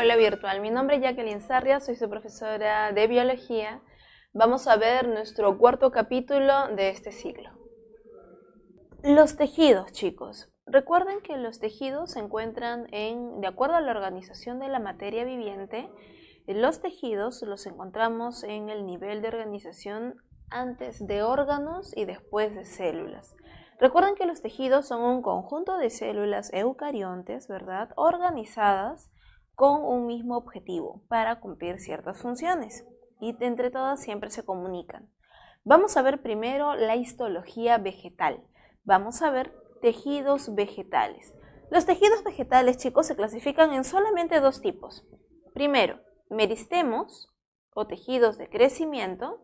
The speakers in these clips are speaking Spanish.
aula virtual. Mi nombre es Jacqueline Sarria, soy su profesora de biología. Vamos a ver nuestro cuarto capítulo de este ciclo. Los tejidos, chicos. Recuerden que los tejidos se encuentran de acuerdo a la organización de la materia viviente, los tejidos los encontramos en el nivel de organización antes de órganos y después de células. Recuerden que los tejidos son un conjunto de células eucariontes, ¿verdad?, organizadas con un mismo objetivo para cumplir ciertas funciones y entre todas siempre se comunican. Vamos a ver primero la histología vegetal. Vamos a ver tejidos vegetales. Los tejidos vegetales, chicos, se clasifican en solamente dos tipos. Primero, meristemos o tejidos de crecimiento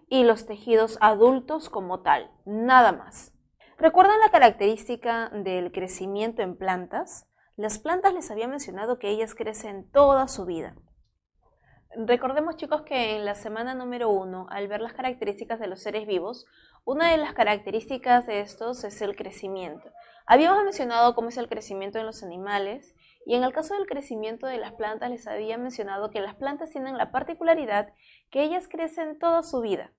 y los tejidos adultos como tal, nada más. ¿Recuerdan la característica del crecimiento en plantas? Las plantas les había mencionado que ellas crecen toda su vida. Recordemos, chicos, que en la semana número 1, al ver las características de los seres vivos, una de las características de estos es el crecimiento. Habíamos mencionado cómo es el crecimiento en los animales y en el caso del crecimiento de las plantas les había mencionado que las plantas tienen la particularidad que ellas crecen toda su vida.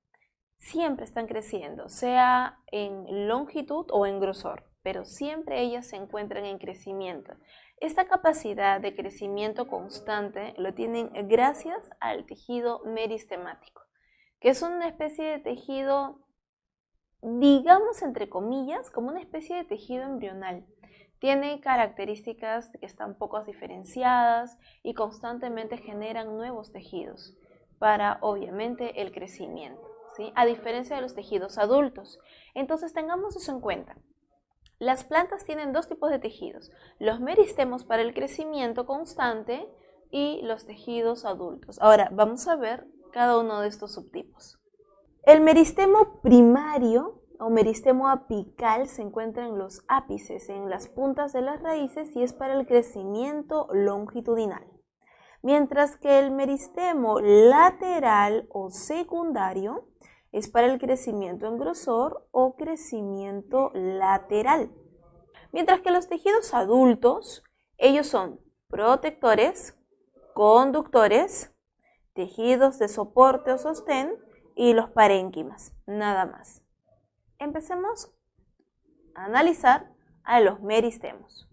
Siempre están creciendo, sea en longitud o en grosor, pero siempre ellas se encuentran en crecimiento. Esta capacidad de crecimiento constante lo tienen gracias al tejido meristemático, que es una especie de tejido, digamos entre comillas, como una especie de tejido embrional. Tiene características que están poco diferenciadas y constantemente generan nuevos tejidos para, obviamente, el crecimiento, ¿sí?, a diferencia de los tejidos adultos. Entonces tengamos eso en cuenta. Las plantas tienen dos tipos de tejidos, los meristemos para el crecimiento constante y los tejidos adultos. Ahora vamos a ver cada uno de estos subtipos. El meristemo primario o meristemo apical se encuentra en los ápices, en las puntas de las raíces y es para el crecimiento longitudinal. Mientras que el meristemo lateral o secundario es para el crecimiento en grosor o crecimiento lateral. Mientras que los tejidos adultos, ellos son protectores, conductores, tejidos de soporte o sostén y los parénquimas, nada más. Empecemos a analizar a los meristemos.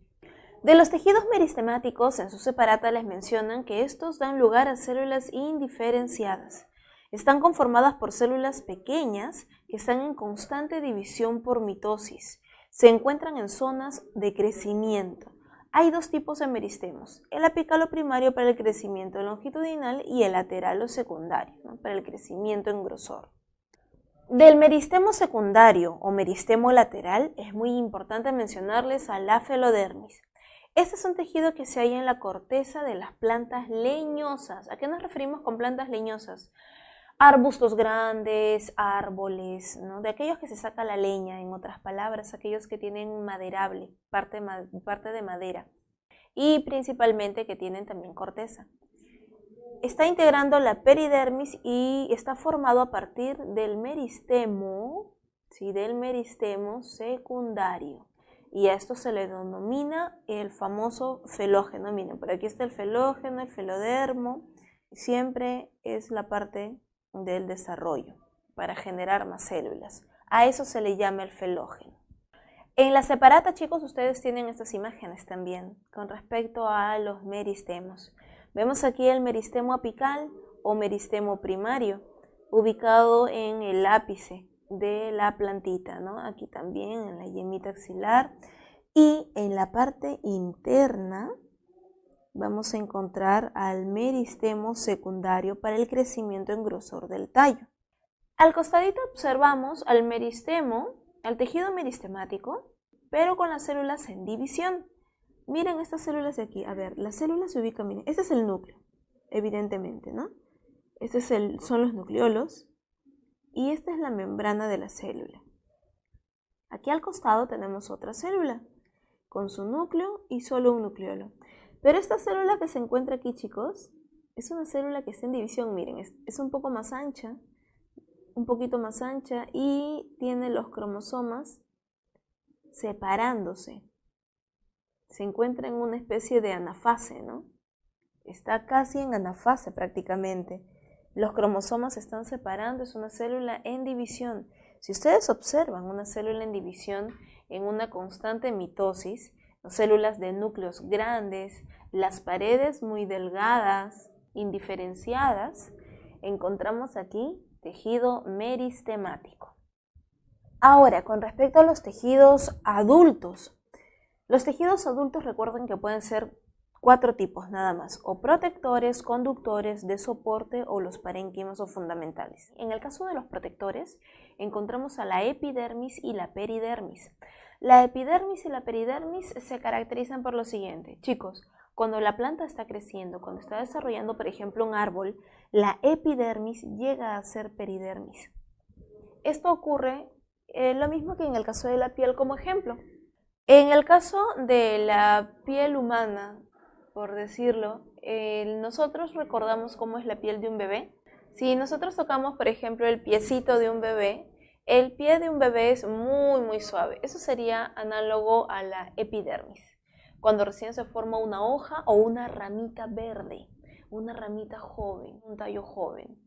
De los tejidos meristemáticos, en su separata les mencionan que estos dan lugar a células indiferenciadas. Están conformadas por células pequeñas que están en constante división por mitosis. Se encuentran en zonas de crecimiento. Hay dos tipos de meristemos, el apical o primario para el crecimiento longitudinal y el lateral o secundario, ¿no?, para el crecimiento en grosor. Del meristemo secundario o meristemo lateral es muy importante mencionarles a la felodermis. Este es un tejido que se halla en la corteza de las plantas leñosas. ¿A qué nos referimos con plantas leñosas? Arbustos grandes, árboles, ¿no?, de aquellos que se saca la leña, en otras palabras, aquellos que tienen maderable, parte de madera, y principalmente que tienen también corteza. Está integrando la peridermis y está formado a partir del meristemo, ¿sí?, del meristemo secundario. Y a esto se le denomina el famoso felógeno. Miren, por aquí está el felógeno, el felodermo, siempre es la parte del desarrollo para generar más células. A eso se le llama el felógeno. En la separata, chicos, ustedes tienen estas imágenes también con respecto a los meristemos. Vemos aquí el meristemo apical o meristemo primario, ubicado en el ápice de la plantita, ¿no? Aquí también en la yemita axilar, y en la parte interna vamos a encontrar al meristemo secundario para el crecimiento en grosor del tallo. Al costadito observamos al meristemo, al tejido meristemático, pero con las células en división. Miren estas células de aquí. A ver, las células se ubican, miren, este es el núcleo, evidentemente, ¿no? Son los nucleolos y esta es la membrana de la célula. Aquí al costado tenemos otra célula con su núcleo y solo un nucleolo. Pero esta célula que se encuentra aquí, chicos, es una célula que está en división, miren, es un poco más ancha, un poquito más ancha y tiene los cromosomas separándose. Se encuentra en una especie de anafase, ¿no? está casi en anafase prácticamente. Los cromosomas se están separando, es una célula en división. Si ustedes observan una célula en división en una constante mitosis, células de núcleos grandes, las paredes muy delgadas, indiferenciadas, encontramos aquí tejido meristemático. Ahora, con respecto a los tejidos adultos. Los tejidos adultos recuerden que pueden ser 4 tipos nada más, o protectores, conductores, de soporte o los parénquimos o fundamentales. En el caso de los protectores, encontramos a la epidermis y la peridermis. La epidermis y la peridermis se caracterizan por lo siguiente. Chicos, cuando la planta está creciendo, cuando está desarrollando, por ejemplo, un árbol, la epidermis llega a ser peridermis. Esto ocurre lo mismo que en el caso de la piel como ejemplo. En el caso de la piel humana, por decirlo, nosotros recordamos cómo es la piel de un bebé. Si nosotros tocamos, por ejemplo, el piecito de un bebé, el pie de un bebé es muy suave. Eso sería análogo a la epidermis. Cuando recién se forma una hoja o una ramita verde, una ramita joven, un tallo joven.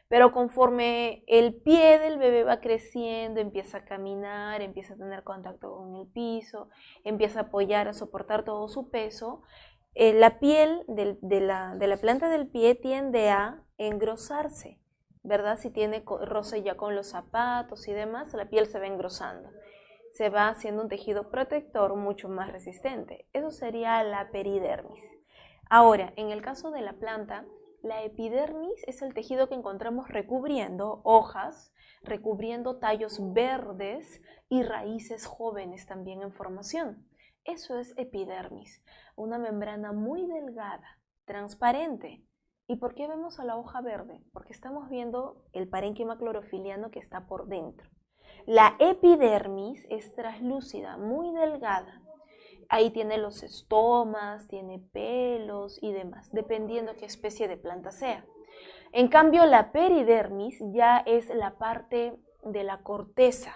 Pero conforme el pie del bebé va creciendo, empieza a caminar, empieza a tener contacto con el piso, empieza a apoyar, a soportar todo su peso, la piel de la planta del pie tiende a engrosarse, ¿verdad? Si tiene roce ya con los zapatos y demás, la piel se va engrosando. Se va haciendo un tejido protector mucho más resistente. Eso sería la peridermis. Ahora, en el caso de la planta, la epidermis es el tejido que encontramos recubriendo hojas, recubriendo tallos verdes y raíces jóvenes también en formación. Eso es epidermis, una membrana muy delgada, transparente. ¿Y por qué vemos a la hoja verde? Porque estamos viendo el parénquima clorofiliano que está por dentro. La epidermis es translúcida, muy delgada. Ahí tiene los estomas, tiene pelos y demás, dependiendo qué especie de planta sea. En cambio, la peridermis ya es la parte de la corteza,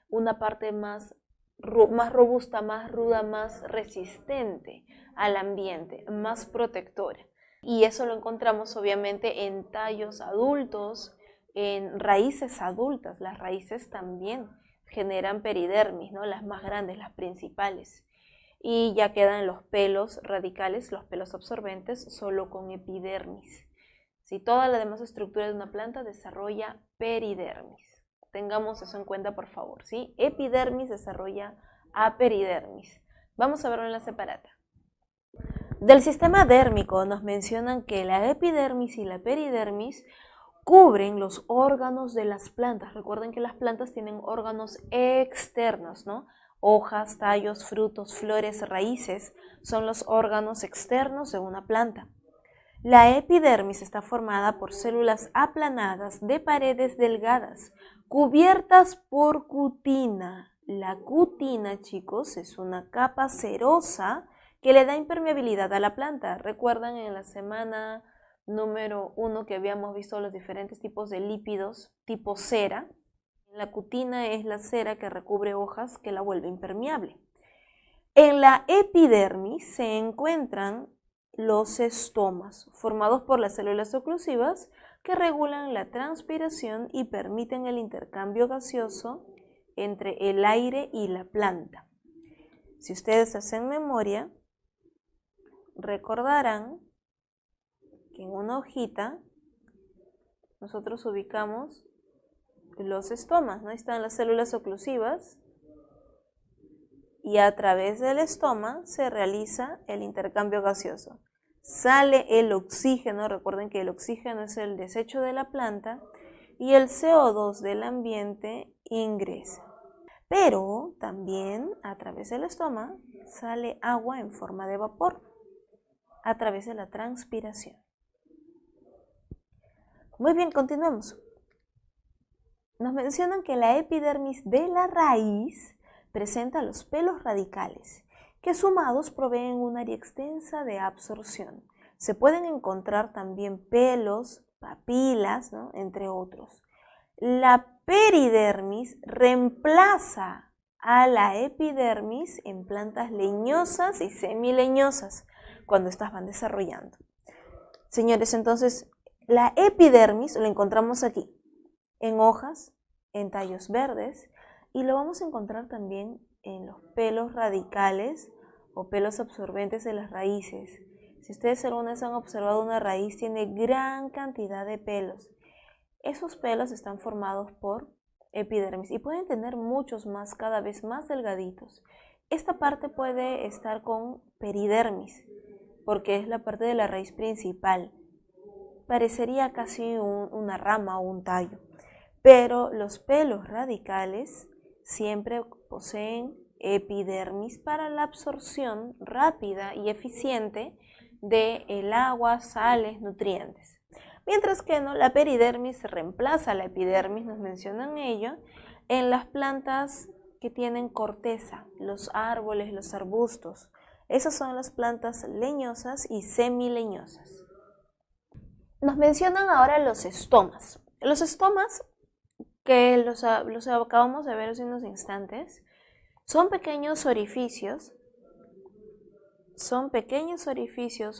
una parte más robusta, más ruda, más resistente al ambiente, más protectora. Y eso lo encontramos obviamente en tallos adultos, en raíces adultas. Las raíces también generan peridermis, ¿no? Las más grandes, las principales. Y ya quedan los pelos radicales, los pelos absorbentes, solo con epidermis. Si toda la demás estructura de una planta desarrolla peridermis. Tengamos eso en cuenta, por favor, ¿sí? Epidermis desarrolla aperidermis. Vamos a verlo en la separata. Del sistema dérmico nos mencionan que la epidermis y la peridermis cubren los órganos de las plantas. Recuerden que las plantas tienen órganos externos, ¿no? Hojas, tallos, frutos, flores, raíces son los órganos externos de una planta. La epidermis está formada por células aplanadas de paredes delgadas, cubiertas por cutina. La cutina, chicos, es una capa cerosa que le da impermeabilidad a la planta. ¿Recuerdan en la semana número 1 que habíamos visto los diferentes tipos de lípidos tipo cera? La cutina es la cera que recubre hojas que la vuelve impermeable. En la epidermis se encuentran los estomas, formados por las células oclusivas que regulan la transpiración y permiten el intercambio gaseoso entre el aire y la planta. Si ustedes hacen memoria, recordarán que en una hojita nosotros ubicamos los estomas, ¿no? Ahí están las células oclusivas y a través del estoma se realiza el intercambio gaseoso. Sale el oxígeno, recuerden que el oxígeno es el desecho de la planta y el CO2 del ambiente ingresa. Pero también a través del estoma sale agua en forma de vapor a través de la transpiración. Muy bien, continuemos. Nos mencionan que la epidermis de la raíz presenta los pelos radicales, que sumados proveen un área extensa de absorción. Se pueden encontrar también pelos, papilas, ¿no? Entre otros. La peridermis reemplaza a la epidermis en plantas leñosas y semileñosas cuando estas van desarrollando. Señores, entonces, la epidermis lo encontramos aquí, en hojas, en tallos verdes, y lo vamos a encontrar también en los pelos radicales o pelos absorbentes de las raíces. Si ustedes alguna vez han observado una raíz, tiene gran cantidad de pelos. Esos pelos están formados por epidermis y pueden tener muchos más, cada vez más delgaditos. Esta parte puede estar con peridermis, porque es la parte de la raíz principal. Parecería casi una rama o un tallo, pero los pelos radicales siempre poseen epidermis para la absorción rápida y eficiente del agua, sales, nutrientes. Mientras que no, la peridermis reemplaza a la epidermis, nos mencionan ello, en las plantas que tienen corteza, los árboles, los arbustos. Esas son las plantas leñosas y semileñosas. Nos mencionan ahora los estomas. Los estomas, que los acabamos de ver hace unos instantes, son pequeños orificios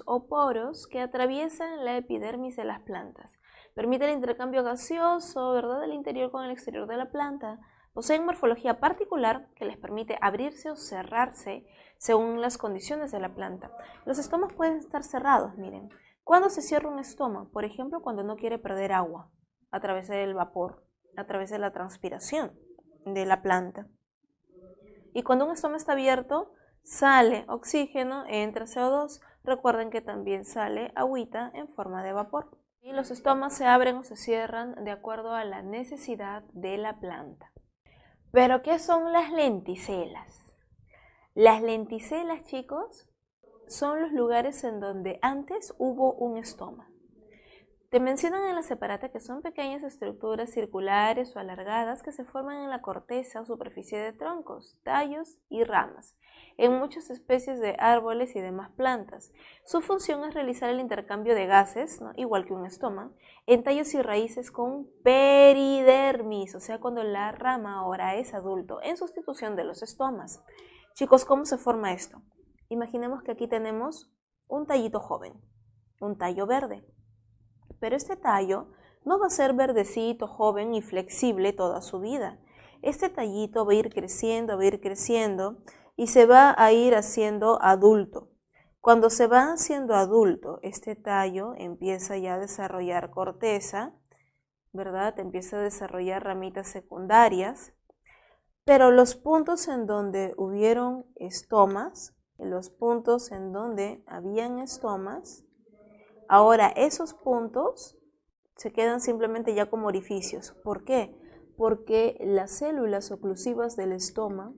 o poros que atraviesan la epidermis de las plantas. Permite el intercambio gaseoso, ¿verdad?, del interior con el exterior de la planta. Poseen morfología particular que les permite abrirse o cerrarse según las condiciones de la planta. Los estomas pueden estar cerrados, miren. ¿Cuándo se cierra un estoma? Por ejemplo, cuando no quiere perder agua a través del vapor, a través de la transpiración de la planta. Y cuando un estoma está abierto, sale oxígeno, entra CO2. Recuerden que también sale agüita en forma de vapor. Y los estomas se abren o se cierran de acuerdo a la necesidad de la planta. ¿Pero qué son las lenticelas? Las lenticelas, chicos, son los lugares en donde antes hubo un estoma. Te mencionan en la separata que son pequeñas estructuras circulares o alargadas que se forman en la corteza o superficie de troncos, tallos y ramas, en muchas especies de árboles y demás plantas. Su función es realizar el intercambio de gases, ¿no?, igual que un estoma, en tallos y raíces con peridermis, o sea, cuando la rama ahora es adulto, en sustitución de los estomas. Chicos, ¿cómo se forma esto? Imaginemos que aquí tenemos un tallito joven, un tallo verde. Pero este tallo no va a ser verdecito, joven y flexible toda su vida. Este tallito va a ir creciendo y se va a ir haciendo adulto. Cuando se va haciendo adulto, este tallo empieza ya a desarrollar corteza, ¿verdad? Empieza a desarrollar ramitas secundarias, pero los puntos en donde hubieron estomas, los puntos en donde habían estomas, ahora esos puntos se quedan simplemente ya como orificios. ¿Por qué? Porque las células oclusivas del estoma,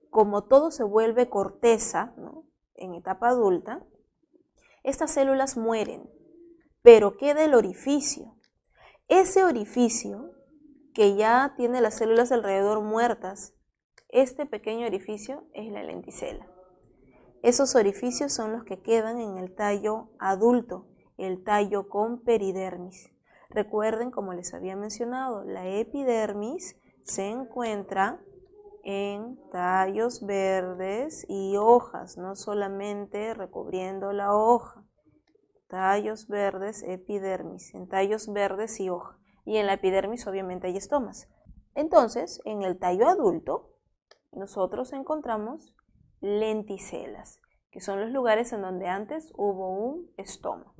como todo se vuelve corteza, ¿no?, en etapa adulta, estas células mueren, pero queda el orificio. Ese orificio que ya tiene las células alrededor muertas, este pequeño orificio es la lenticela. Esos orificios son los que quedan en el tallo adulto, el tallo con peridermis. Recuerden, como les había mencionado, la epidermis se encuentra en tallos verdes y hojas, no solamente recubriendo la hoja. Tallos verdes, epidermis, en tallos verdes y hoja. Y en la epidermis obviamente hay estomas. Entonces, en el tallo adulto, nosotros encontramos lenticelas, que son los lugares en donde antes hubo un estoma,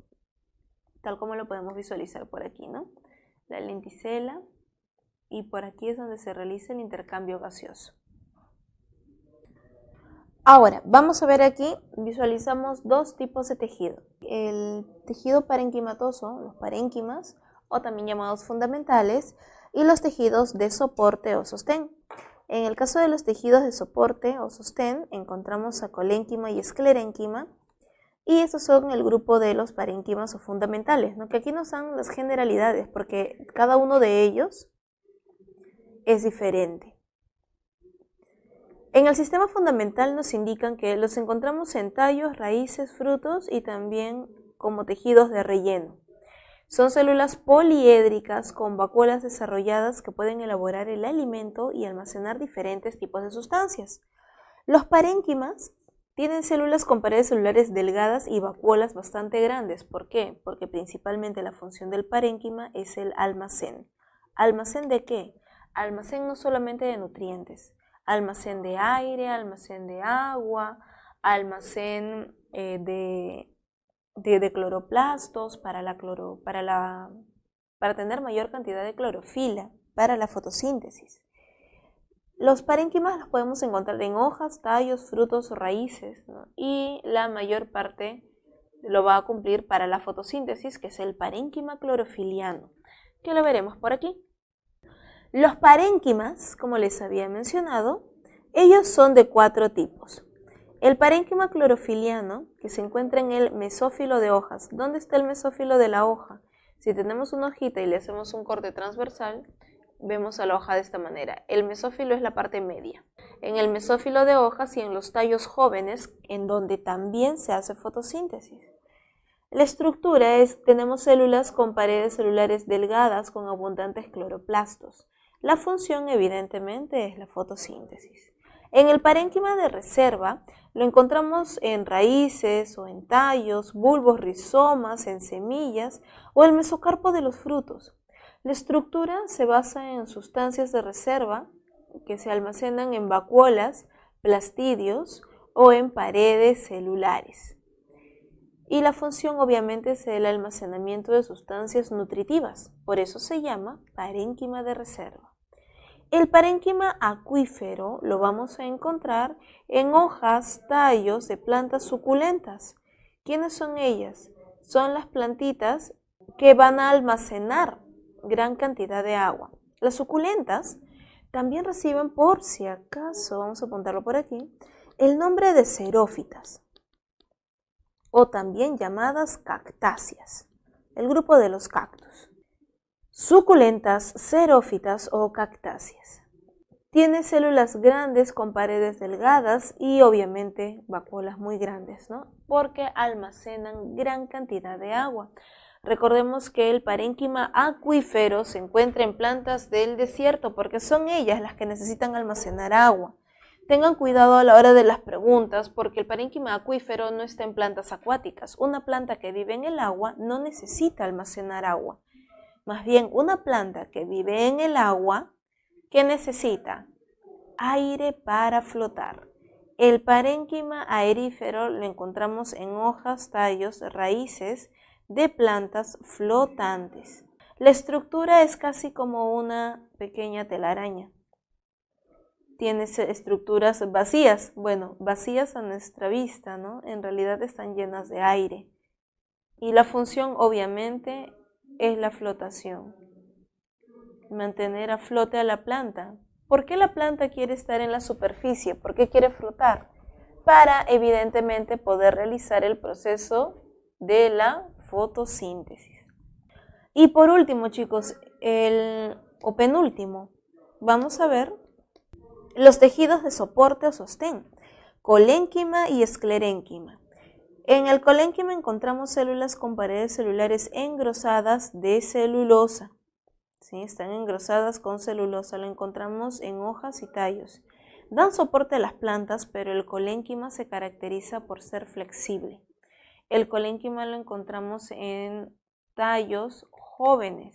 tal como lo podemos visualizar por aquí, ¿no? La lenticela, y por aquí es donde se realiza el intercambio gaseoso. Ahora, vamos a ver aquí, visualizamos dos tipos de tejido. El tejido parenquimatoso, los parénquimas, o también llamados fundamentales, y los tejidos de soporte o sostén. En el caso de los tejidos de soporte o sostén, encontramos a colénquima y esclerénquima, y estos son el grupo de los parénquimas o fundamentales, ¿no?, que aquí nos dan las generalidades, porque cada uno de ellos es diferente. En el sistema fundamental nos indican que los encontramos en tallos, raíces, frutos y también como tejidos de relleno. Son células poliédricas con vacuolas desarrolladas que pueden elaborar el alimento y almacenar diferentes tipos de sustancias. Los parénquimas Tienen células con paredes celulares delgadas y vacuolas bastante grandes. ¿Por qué? Porque principalmente la función del parénquima es el almacén. ¿Almacén de qué? Almacén no solamente de nutrientes, almacén de aire, almacén de agua, almacén de cloroplastos para tener mayor cantidad de clorofila para la fotosíntesis. Los parénquimas los podemos encontrar en hojas, tallos, frutos o raíces, ¿no? Y la mayor parte lo va a cumplir para la fotosíntesis, que es el parénquima clorofiliano, que lo veremos por aquí. Los parénquimas, como les había mencionado, ellos son de 4 tipos. El parénquima clorofiliano, que se encuentra en el mesófilo de hojas. ¿Dónde está el mesófilo de la hoja? Si tenemos una hojita y le hacemos un corte transversal, vemos a la hoja de esta manera. El mesófilo es la parte media. En el mesófilo de hojas y en los tallos jóvenes, en donde también se hace fotosíntesis. La estructura es, tenemos células con paredes celulares delgadas con abundantes cloroplastos. La función, evidentemente, es la fotosíntesis. En el parénquima de reserva lo encontramos en raíces o en tallos, bulbos, rizomas, en semillas o el mesocarpo de los frutos. La estructura se basa en sustancias de reserva que se almacenan en vacuolas, plastidios o en paredes celulares. Y la función obviamente es el almacenamiento de sustancias nutritivas, por eso se llama parénquima de reserva. El parénquima acuífero lo vamos a encontrar en hojas, tallos de plantas suculentas. ¿Quiénes son ellas? Son las plantitas que van a almacenar gran cantidad de agua. Las suculentas también reciben, por si acaso, vamos a apuntarlo por aquí, el nombre de xerófitas, o también llamadas cactáceas, el grupo de los cactus. Suculentas, xerófitas o cactáceas. Tiene células grandes con paredes delgadas y obviamente vacuolas muy grandes, ¿no? Porque almacenan gran cantidad de agua. Recordemos que el parénquima acuífero se encuentra en plantas del desierto porque son ellas las que necesitan almacenar agua. Tengan cuidado a la hora de las preguntas porque el parénquima acuífero no está en plantas acuáticas. Una planta que vive en el agua no necesita almacenar agua. Más bien, una planta que vive en el agua, ¿qué necesita? Aire para flotar. El parénquima aerífero lo encontramos en hojas, tallos, raíces de plantas flotantes. La estructura es casi como una pequeña telaraña. Tiene estructuras vacías, vacías a nuestra vista, ¿no? En realidad están llenas de aire. Y la función obviamente es la flotación, mantener a flote a la planta. ¿Por qué la planta quiere estar en la superficie? ¿Por qué quiere flotar? Para evidentemente poder realizar el proceso de la fotosíntesis. Y por último, chicos, o penúltimo, vamos a ver los tejidos de soporte o sostén, colénquima y esclerénquima. En el colénquima encontramos células con paredes celulares engrosadas de celulosa. ¿Sí? Están engrosadas con celulosa, lo encontramos en hojas y tallos. Dan soporte a las plantas, pero el colénquima se caracteriza por ser flexible. El colénquima lo encontramos en tallos jóvenes.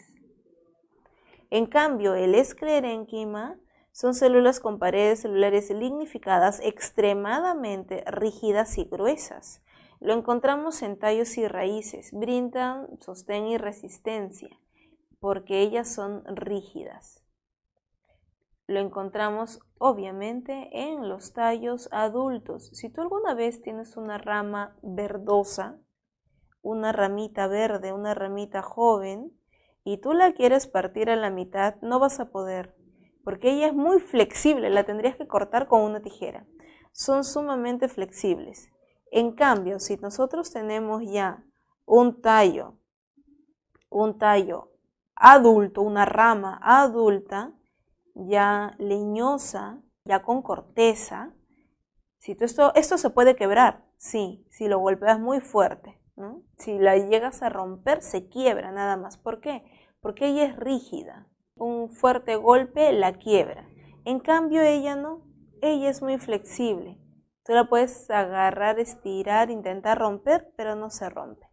En cambio, el esclerénquima son células con paredes celulares lignificadas extremadamente rígidas y gruesas. Lo encontramos en tallos y raíces, brindan sostén y resistencia, porque ellas son rígidas. Lo encontramos obviamente en los tallos adultos. Si tú alguna vez tienes una rama verdosa, una ramita verde, una ramita joven, y tú la quieres partir a la mitad, no vas a poder, porque ella es muy flexible, la tendrías que cortar con una tijera. Son sumamente flexibles. En cambio, si nosotros tenemos ya un tallo adulto, una rama adulta, ya leñosa, ya con corteza, esto se puede quebrar, sí, si lo golpeas muy fuerte, ¿no? Si la llegas a romper, se quiebra nada más. ¿Por qué? Porque ella es rígida. Un fuerte golpe la quiebra. En cambio, ella no, ella es muy flexible. Tú la puedes agarrar, estirar, intentar romper, pero no se rompe.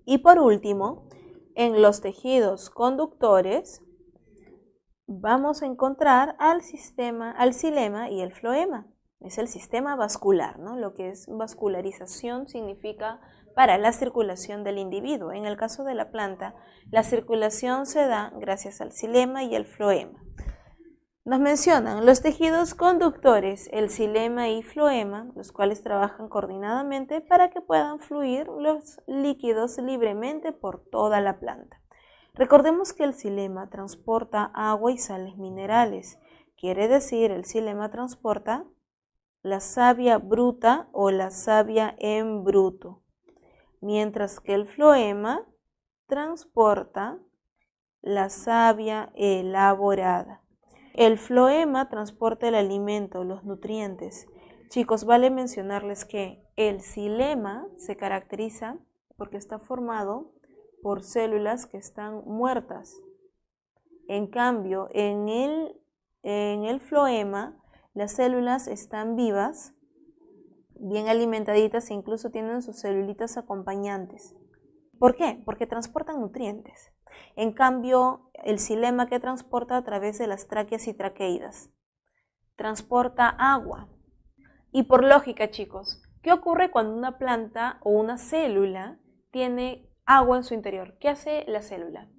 Y por último, en los tejidos conductores vamos a encontrar al xilema y el floema. Es el sistema vascular, ¿no? Lo que es vascularización significa para la circulación del individuo. En el caso de la planta, la circulación se da gracias al xilema y el floema. Nos mencionan los tejidos conductores, el xilema y floema, los cuales trabajan coordinadamente para que puedan fluir los líquidos libremente por toda la planta. Recordemos que el xilema transporta agua y sales minerales. Quiere decir, el xilema transporta la savia bruta o la savia en bruto, mientras que el floema transporta la savia elaborada. El floema transporta el alimento, los nutrientes. Chicos, vale mencionarles que el xilema se caracteriza porque está formado por células que están muertas. En cambio, en el floema, las células están vivas, bien alimentaditas e incluso tienen sus celulitas acompañantes. ¿Por qué? Porque transportan nutrientes. En cambio, el xilema que transporta a través de las tráqueas y traqueidas. Transporta agua. Y por lógica, chicos, ¿qué ocurre cuando una planta o una célula tiene agua en su interior? ¿Qué hace la célula?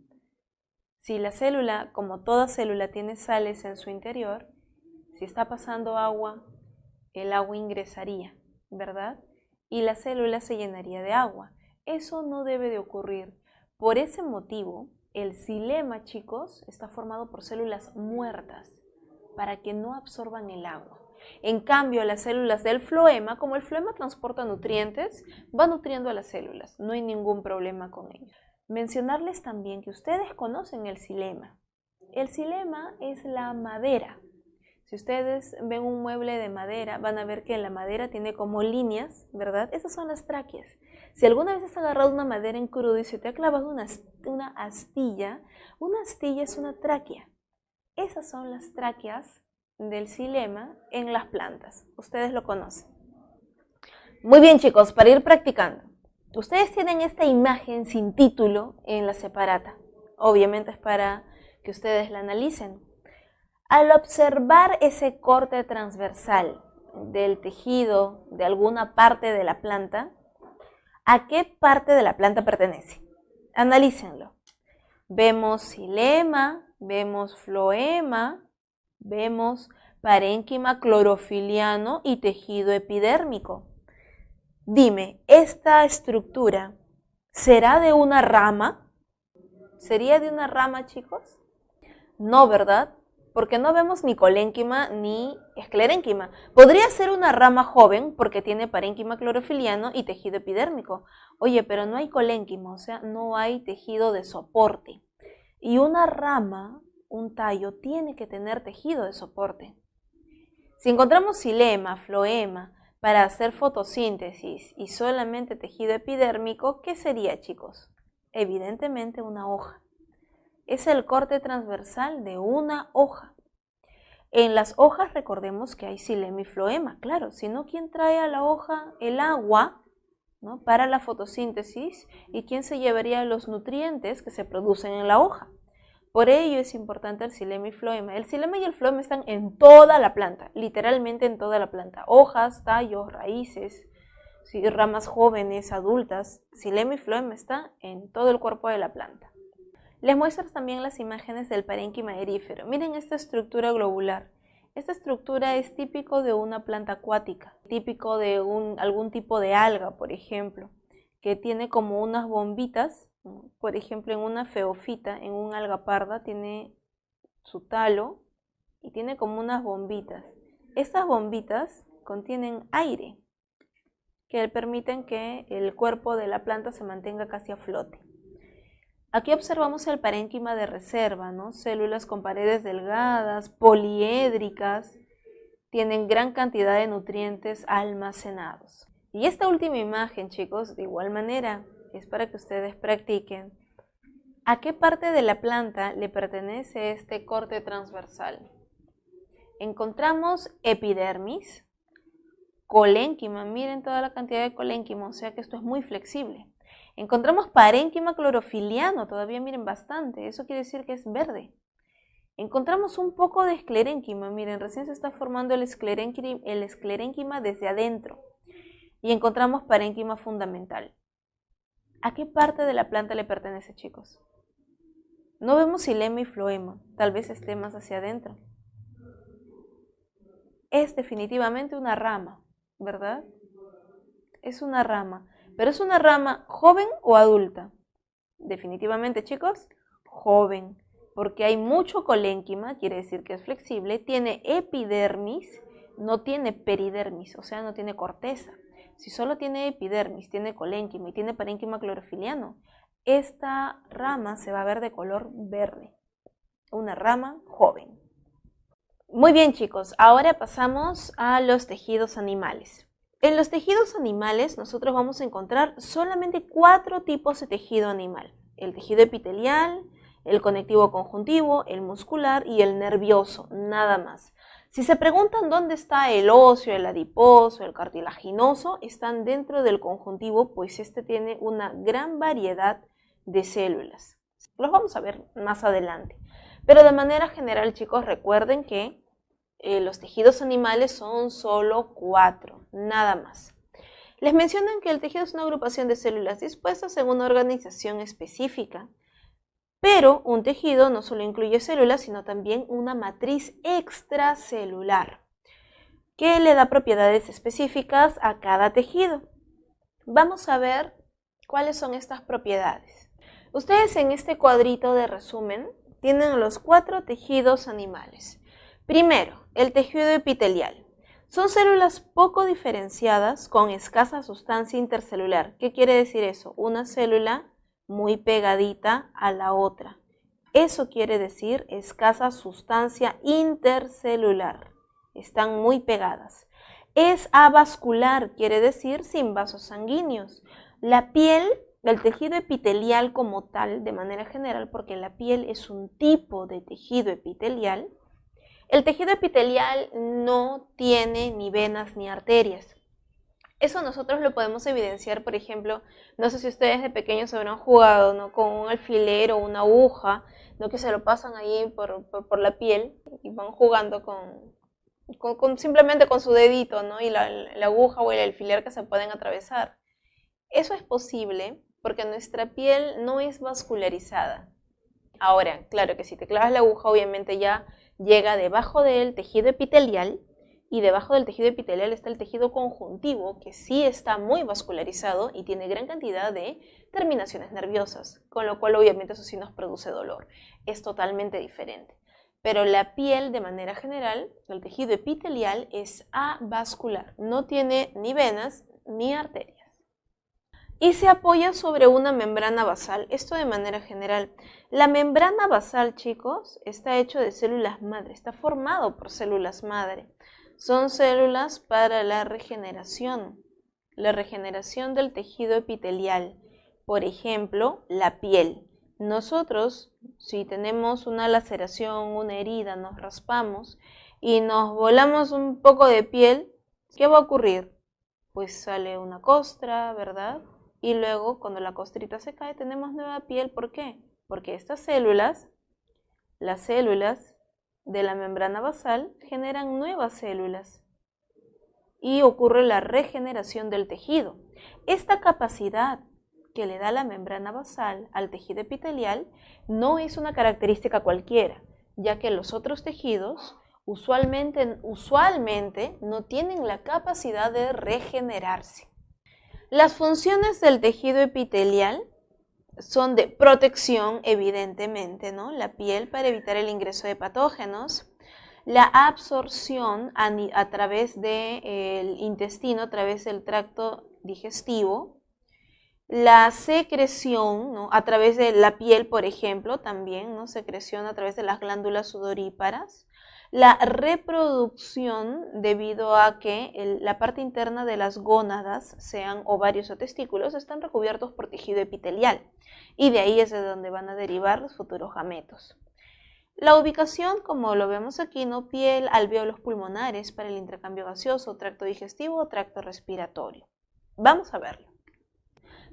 Si la célula, como toda célula, tiene sales en su interior, si está pasando agua, el agua ingresaría, ¿verdad? Y la célula se llenaría de agua. Eso no debe de ocurrir. Por ese motivo, el xilema, chicos, está formado por células muertas para que no absorban el agua. En cambio, las células del floema, como el floema transporta nutrientes, va nutriendo a las células. No hay ningún problema con ello. Mencionarles también que ustedes conocen el xilema. El xilema es la madera. Si ustedes ven un mueble de madera, van a ver que la madera tiene como líneas, ¿verdad? Esas son las tráqueas. Si alguna vez has agarrado una madera en crudo y se te ha clavado una astilla es una tráquea. Esas son las tráqueas del xilema en las plantas. Ustedes lo conocen. Muy bien, chicos, para ir practicando. Ustedes tienen esta imagen sin título en la separata. Obviamente es para que ustedes la analicen. Al observar ese corte transversal del tejido de alguna parte de la planta, ¿a qué parte de la planta pertenece? Analícenlo. Vemos xilema, vemos floema, vemos parénquima clorofiliano y tejido epidérmico. Dime, ¿esta estructura será de una rama? ¿Sería de una rama, chicos? No, ¿verdad? Porque no vemos ni colénquima ni esclerénquima. Podría ser una rama joven porque tiene parénquima clorofiliano y tejido epidérmico. Oye, pero no hay colénquima, o sea, no hay tejido de soporte. Y una rama, un tallo, tiene que tener tejido de soporte. Si encontramos xilema, floema, para hacer fotosíntesis y solamente tejido epidérmico, ¿qué sería, chicos? Evidentemente una hoja. Es el corte transversal de una hoja. En las hojas recordemos que hay xilema y floema, claro, si no, ¿quién trae a la hoja el agua, ¿no?, para la fotosíntesis y quién se llevaría los nutrientes que se producen en la hoja? Por ello es importante el xilema y floema. El xilema y el floema están en toda la planta, literalmente en toda la planta. Hojas, tallos, raíces, ¿sí?, ramas jóvenes, adultas. Xilema y floema está en todo el cuerpo de la planta. Les muestro también las imágenes del parénquima erífero. Miren esta estructura globular. Esta estructura es típico de una planta acuática, típico de algún tipo de alga, por ejemplo, que tiene como unas bombitas. Por ejemplo, en una feofita, en un alga parda, tiene su talo y tiene como unas bombitas. Estas bombitas contienen aire que permiten que el cuerpo de la planta se mantenga casi a flote. Aquí observamos el parénquima de reserva, ¿no? Células con paredes delgadas, poliédricas, tienen gran cantidad de nutrientes almacenados. Y esta última imagen, chicos, de igual manera, es para que ustedes practiquen. ¿A qué parte de la planta le pertenece este corte transversal? Encontramos epidermis, colénquima, miren toda la cantidad de colénquima, o sea que esto es muy flexible. Encontramos parénquima clorofiliano, todavía miren bastante, eso quiere decir que es verde. Encontramos un poco de esclerénquima, miren, recién se está formando el esclerénquima desde adentro. Y encontramos parénquima fundamental. ¿A qué parte de la planta le pertenece, chicos? No vemos xilema y floema, tal vez esté más hacia adentro. Es definitivamente una rama, ¿verdad? Es una rama, pero ¿es una rama joven o adulta? Definitivamente, chicos, joven, porque hay mucho colénquima, quiere decir que es flexible, tiene epidermis, no tiene peridermis, o sea, no tiene corteza. Si solo tiene epidermis, tiene colénquima y tiene parénquima clorofiliano, esta rama se va a ver de color verde, una rama joven. Muy bien, chicos, ahora pasamos a los tejidos animales. En los tejidos animales nosotros vamos a encontrar solamente 4 tipos de tejido animal. El tejido epitelial, el conectivo conjuntivo, el muscular y el nervioso, nada más. Si se preguntan dónde está el óseo, el adiposo, el cartilaginoso, están dentro del conjuntivo, pues este tiene una gran variedad de células. Los vamos a ver más adelante. Pero de manera general, chicos, recuerden que los tejidos animales son solo 4, nada más. Les mencionan que el tejido es una agrupación de células dispuestas en una organización específica, pero un tejido no solo incluye células, sino también una matriz extracelular, que le da propiedades específicas a cada tejido. Vamos a ver cuáles son estas propiedades. Ustedes en este cuadrito de resumen tienen los 4 tejidos animales. Primero, el tejido epitelial. Son células poco diferenciadas con escasa sustancia intercelular. ¿Qué quiere decir eso? Una célula muy pegadita a la otra. Eso quiere decir escasa sustancia intercelular. Están muy pegadas. Es avascular, quiere decir sin vasos sanguíneos. La piel del tejido epitelial como tal, de manera general, porque la piel es un tipo de tejido epitelial, el tejido epitelial no tiene ni venas ni arterias. Eso nosotros lo podemos evidenciar, por ejemplo, no sé si ustedes de pequeños habrán jugado, ¿no?, con un alfiler o una aguja, ¿no?, que se lo pasan ahí por la piel y van jugando simplemente con su dedito, ¿no?, y la aguja o el alfiler que se pueden atravesar. Eso es posible porque nuestra piel no es vascularizada. Ahora, claro que si te clavas la aguja, obviamente ya llega debajo del tejido epitelial, y debajo del tejido epitelial está el tejido conjuntivo, que sí está muy vascularizado y tiene gran cantidad de terminaciones nerviosas, con lo cual obviamente eso sí nos produce dolor. Es totalmente diferente. Pero la piel, de manera general, el tejido epitelial es avascular, no tiene ni venas ni arterias. Y se apoya sobre una membrana basal, esto de manera general. La membrana basal, chicos, está hecho de células madre, está formado por células madre. Son células para la regeneración del tejido epitelial. Por ejemplo, la piel. Nosotros, si tenemos una laceración, una herida, nos raspamos y nos volamos un poco de piel, ¿qué va a ocurrir? Pues sale una costra, ¿verdad? Y luego, cuando la costrita se cae, tenemos nueva piel. ¿Por qué? Porque estas células, las células de la membrana basal, generan nuevas células y ocurre la regeneración del tejido. Esta capacidad que le da la membrana basal al tejido epitelial no es una característica cualquiera, ya que los otros tejidos usualmente no tienen la capacidad de regenerarse. Las funciones del tejido epitelial son de protección, evidentemente, ¿no?, la piel para evitar el ingreso de patógenos, la absorción a través del intestino, a través del tracto digestivo, la secreción, ¿no?, a través de la piel, por ejemplo, también, ¿no?, secreción a través de las glándulas sudoríparas, la reproducción debido a que la parte interna de las gónadas, sean ovarios o testículos, están recubiertos por tejido epitelial y de ahí es de donde van a derivar los futuros gametos. La ubicación, como lo vemos aquí, ¿no? Piel, alvéolos pulmonares para el intercambio gaseoso, tracto digestivo o tracto respiratorio. Vamos a verlo.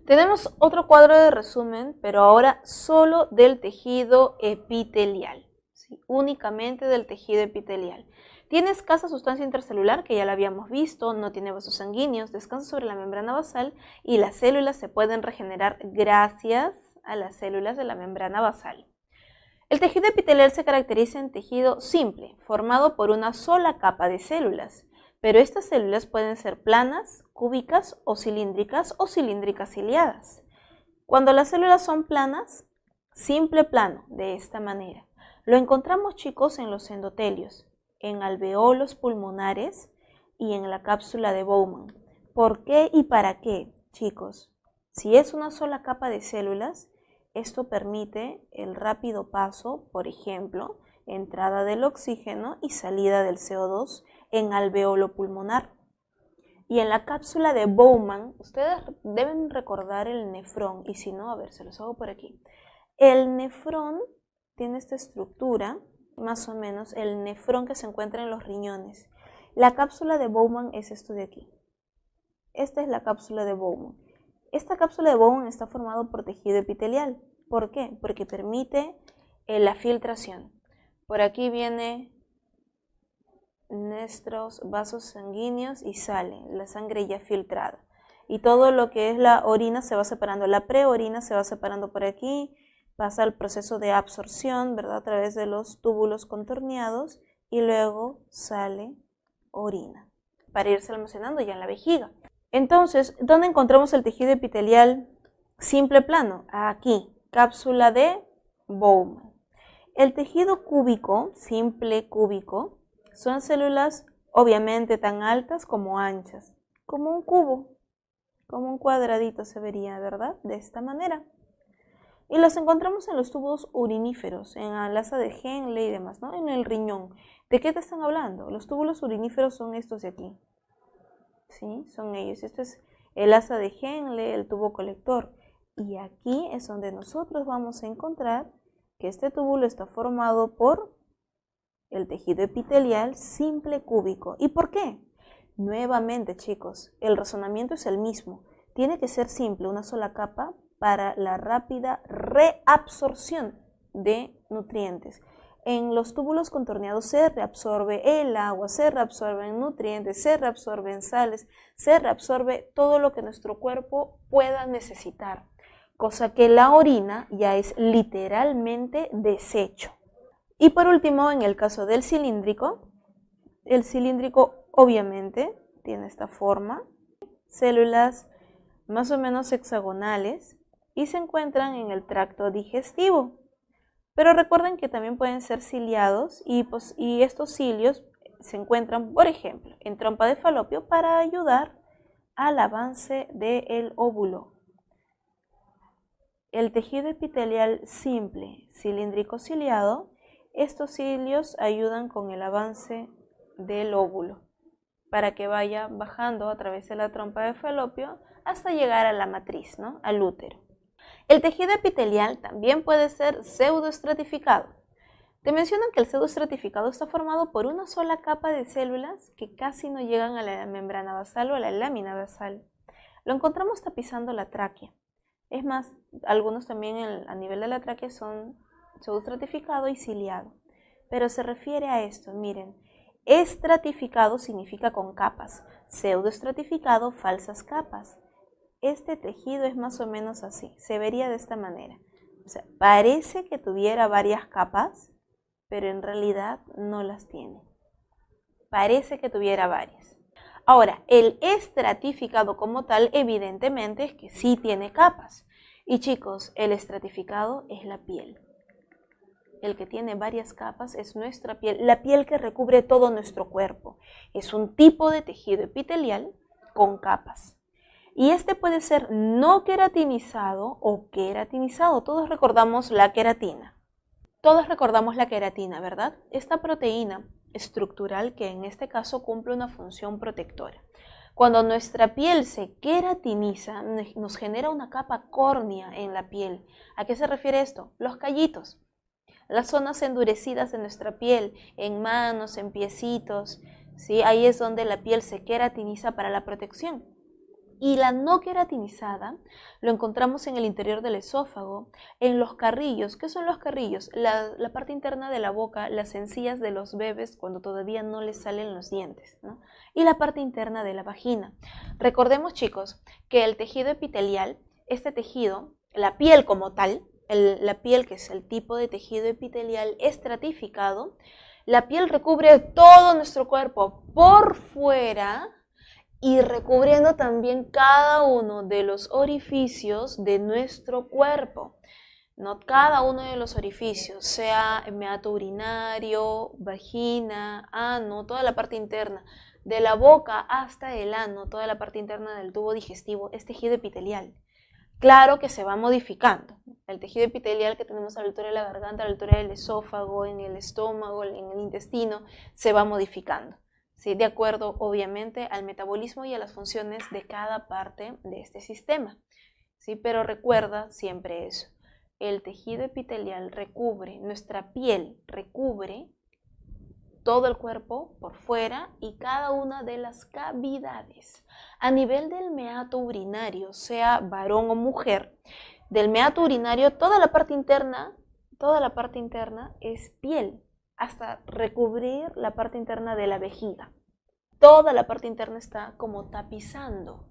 Tenemos otro cuadro de resumen, pero ahora solo del tejido epitelial, ¿sí? Únicamente del tejido epitelial. Tiene escasa sustancia intercelular, que ya la habíamos visto, no tiene vasos sanguíneos, descansa sobre la membrana basal y las células se pueden regenerar gracias a las células de la membrana basal. El tejido epitelial se caracteriza en tejido simple, formado por una sola capa de células, pero estas células pueden ser planas, cúbicas o cilíndricas ciliadas. Cuando las células son planas, simple plano, de esta manera. Lo encontramos, chicos, en los endotelios, en alveolos pulmonares y en la cápsula de Bowman. ¿Por qué y para qué, chicos? Si es una sola capa de células, esto permite el rápido paso, por ejemplo, entrada del oxígeno y salida del CO2 en alveolo pulmonar. Y en la cápsula de Bowman, ustedes deben recordar el nefrón, y si no, a ver, se los hago por aquí. El nefrón tiene esta estructura, más o menos, el nefrón que se encuentra en los riñones. La cápsula de Bowman es esto de aquí. Esta es la cápsula de Bowman. Esta cápsula de Bowman está formada por tejido epitelial. ¿Por qué? Porque permite la filtración. Por aquí viene nuestros vasos sanguíneos y sale la sangre ya filtrada. Y todo lo que es la orina se va separando. La preorina se va separando por aquí, pasa al proceso de absorción, ¿verdad? A través de los túbulos contorneados y luego sale orina para irse almacenando ya en la vejiga. Entonces, ¿dónde encontramos el tejido epitelial simple plano? Aquí, cápsula de Bowman. El tejido cúbico, simple cúbico, son células obviamente tan altas como anchas, como un cubo, como un cuadradito se vería, ¿verdad? De esta manera. Y los encontramos en los tubos uriníferos, en la asa de Henle y demás, ¿no? En el riñón. ¿De qué te están hablando? Los túbulos uriníferos son estos de aquí. ¿Sí? Son ellos. Este es el asa de Henle, el tubo colector. Y aquí es donde nosotros vamos a encontrar que este túbulo está formado por el tejido epitelial simple cúbico. ¿Y por qué? Nuevamente, chicos, el razonamiento es el mismo. Tiene que ser simple, una sola capa, para la rápida reabsorción de nutrientes. En los túbulos contorneados se reabsorbe el agua, se reabsorben nutrientes, se reabsorben sales, se reabsorbe todo lo que nuestro cuerpo pueda necesitar, cosa que la orina ya es literalmente desecho. Y por último, en el caso del cilíndrico, el cilíndrico obviamente tiene esta forma, células más o menos hexagonales y se encuentran en el tracto digestivo. Pero recuerden que también pueden ser ciliados y estos cilios se encuentran, por ejemplo, en trompa de falopio para ayudar al avance del óvulo. El tejido epitelial simple, cilíndrico ciliado, estos cilios ayudan con el avance del óvulo para que vaya bajando a través de la trompa de falopio hasta llegar a la matriz, ¿no? Al útero. El tejido epitelial también puede ser pseudoestratificado. Te mencionan que el pseudoestratificado está formado por una sola capa de células que casi no llegan a la membrana basal o a la lámina basal. Lo encontramos tapizando la tráquea. Es más, algunos también a nivel de la tráquea son pseudoestratificado y ciliado. Pero se refiere a esto, miren, estratificado significa con capas, pseudoestratificado, falsas capas. Este tejido es más o menos así, se vería de esta manera. O sea, parece que tuviera varias capas, pero en realidad no las tiene. Parece que tuviera varias. Ahora, el estratificado como tal, evidentemente es que sí tiene capas. Y chicos, el estratificado es la piel. El que tiene varias capas es nuestra piel, la piel que recubre todo nuestro cuerpo. Es un tipo de tejido epitelial con capas. Y este puede ser no queratinizado o queratinizado. Todos recordamos la queratina. Todos recordamos la queratina, ¿verdad? Esta proteína estructural que en este caso cumple una función protectora. Cuando nuestra piel se queratiniza, nos genera una capa córnea en la piel. ¿A qué se refiere esto? Los callitos. las zonas endurecidas de nuestra piel, en manos, en piecitos, ¿sí? Ahí es donde la piel se queratiniza para la protección. Y la no queratinizada lo encontramos en el interior del esófago, en los carrillos. ¿Qué son los carrillos? La parte interna de la boca, las encías de los bebés cuando todavía no les salen los dientes, ¿no? Y la parte interna de la vagina. Recordemos, chicos, que el tejido epitelial, este tejido, la piel como tal, la piel que es el tipo de tejido epitelial estratificado, la piel recubre todo nuestro cuerpo por fuera, y recubriendo también cada uno de los orificios de nuestro cuerpo. No cada uno de los orificios, sea meato urinario, vagina, ano, toda la parte interna, de la boca hasta el ano, toda la parte interna del tubo digestivo, es tejido epitelial. Claro que se va modificando. El tejido epitelial que tenemos a la altura de la garganta, a la altura del esófago, en el estómago, en el intestino, se va modificando. ¿Sí? De acuerdo, obviamente, al metabolismo y a las funciones de cada parte de este sistema. ¿Sí? Pero recuerda siempre eso. El tejido epitelial recubre, nuestra piel recubre todo el cuerpo por fuera y cada una de las cavidades. A nivel del meato urinario, sea varón o mujer, del meato urinario toda la parte interna es piel, hasta recubrir la parte interna de la vejiga. Toda la parte interna está como tapizando.